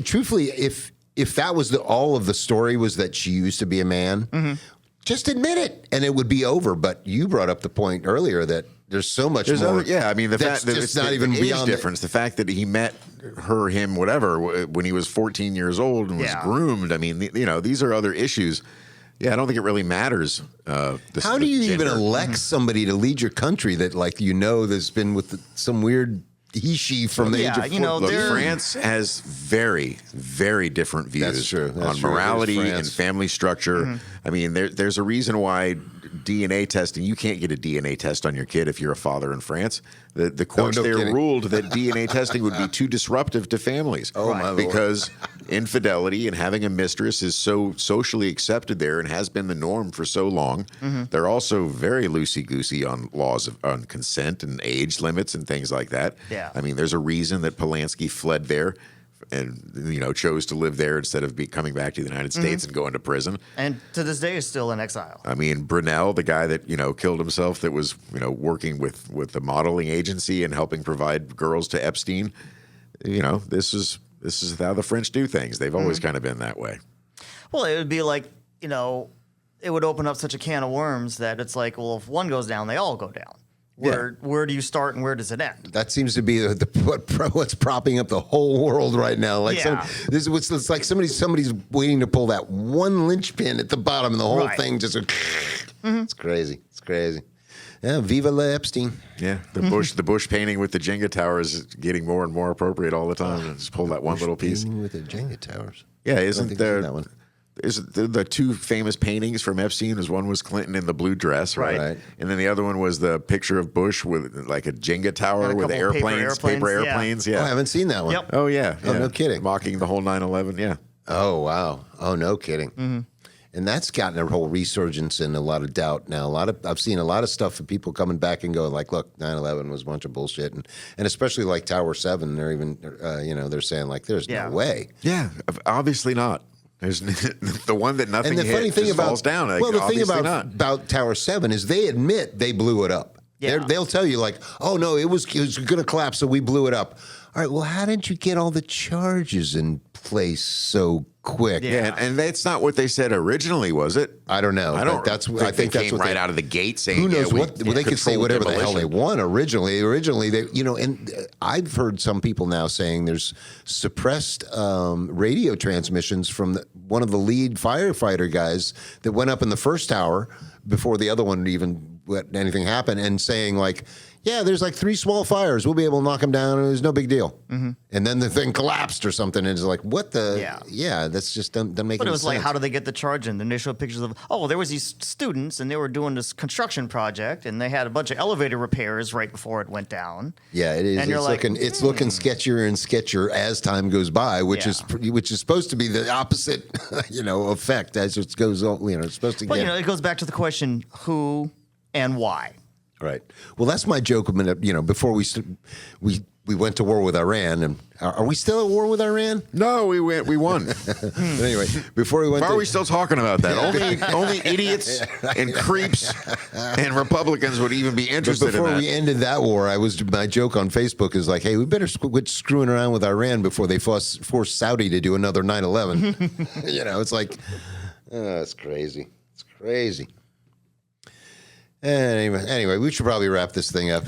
truthfully, if that was all of the story was that she used to be a man, just admit it, and it would be over. But you brought up the point earlier that there's so much more. I mean, the that's fact that just it's not the even age beyond difference, the fact that he met her, him, whatever, when he was 14 years old and was groomed. I mean, these are other issues. Yeah, I don't think it really matters. How do you even elect somebody to lead your country that, there's been with some weird he-she from the age of 14? Look, France has very, very different views That's true. on morality and family structure. I mean, there's a reason why DNA testing, you can't get a DNA test on your kid if you're a father in France. The courts there ruled that DNA testing would be too disruptive to families. Oh, my Lord. Because infidelity and having a mistress is so socially accepted there and has been the norm for so long. They're also very loosey-goosey on laws on consent and age limits and things like that. Yeah. I mean, there's a reason that Polanski fled there and chose to live there instead of coming back to the United States and going to prison. And to this day is still in exile. I mean, Brunel, the guy that killed himself, that was working with the modeling agency and helping provide girls to Epstein. This is how the French do things. They've always kind of been that way. Well, it would be like, it would open up such a can of worms that it's like, well, if one goes down, they all go down. Where do you start and where does it end? That seems to be what's propping up the whole world right now. Like it's like somebody's waiting to pull that one linchpin at the bottom, and the whole thing just. It's crazy. It's crazy. Yeah, Viva la Epstein. Yeah, the Bush painting with the Jenga towers is getting more and more appropriate all the time. Just pull that one little piece. Painting with the Jenga towers. Yeah, isn't there that one? Is the two famous paintings from Epstein? One was Clinton in the blue dress, right? And then the other one was the picture of Bush with like a Jenga tower with paper airplanes. Yeah. Oh, I haven't seen that one. Yep. Oh yeah. Oh, no kidding. Mocking the whole 9/11. Yeah. Oh wow. Oh no kidding. And that's gotten a whole resurgence and a lot of doubt now. I've seen a lot of stuff of people coming back and going like, look, 9/11 was a bunch of bullshit, and especially like Tower 7, they're even they're saying like, there's no way. Yeah, obviously not. There's the one that nothing and the hit funny thing just about, falls down. Like, well, the thing not. about Tower 7 is they admit they blew it up. Yeah. They'll tell you like, oh no, it was going to collapse, so we blew it up. All right, well, how did you get all the charges in place so quick? Yeah, and that's not what they said originally, was it? I don't know. I think they that's came what right out of the gate saying. Who knows what? Well, they could say whatever the hell they demolition. want. Originally, they, and I've heard some people now saying there's suppressed radio transmissions from one of the lead firefighter guys that went up in the first tower before the other one even let anything happen, and saying like, yeah, there's like 3 small fires. We'll be able to knock them down. And there's no big deal. And then the thing collapsed or something. And it's like, what the? Yeah, that's just doesn't make any sense. But it was like, how did they get the charge in? Then they showed pictures of, there was these students and they were doing this construction project and they had a bunch of elevator repairs right before it went down. Yeah, it is. And you're it's looking sketchier and sketchier as time goes by, which is supposed to be the opposite, effect as it goes on. It's supposed to But, get. it goes back to the question, who and why? Right. Well, that's my joke. Before we went to war with Iran, and are we still at war with Iran? No, we won. But anyway, before we went, why are we still talking about that? Only idiots and creeps and Republicans would even be interested in that. Before we ended that war, my joke on Facebook is like, hey, we better quit screwing around with Iran before they force Saudi to do another 9/11. It's like, it's crazy. It's crazy. Anyway, we should probably wrap this thing up.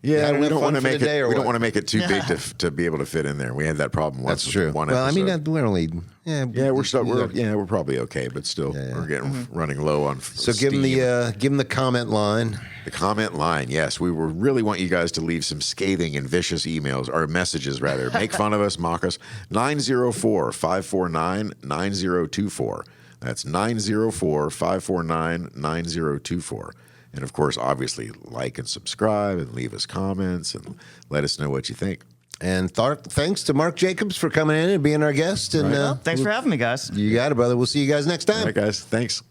Yeah, we don't want to make it. We don't want to make it too big to be able to fit in there. We had that problem once. That's true. One well, episode. we're only we're probably okay, but still we're getting running low on. So give them the comment line. The comment line, yes. We really want you guys to leave some scathing and vicious emails or messages rather. Make fun of us, mock us. 904-549-9024. That's 904-549-9024. And, of course, obviously, like and subscribe and leave us comments and let us know what you think. And thanks to Mark Jacobs for coming in and being our guest. And thanks for having me, guys. You got it, brother. We'll see you guys next time. All right, guys. Thanks.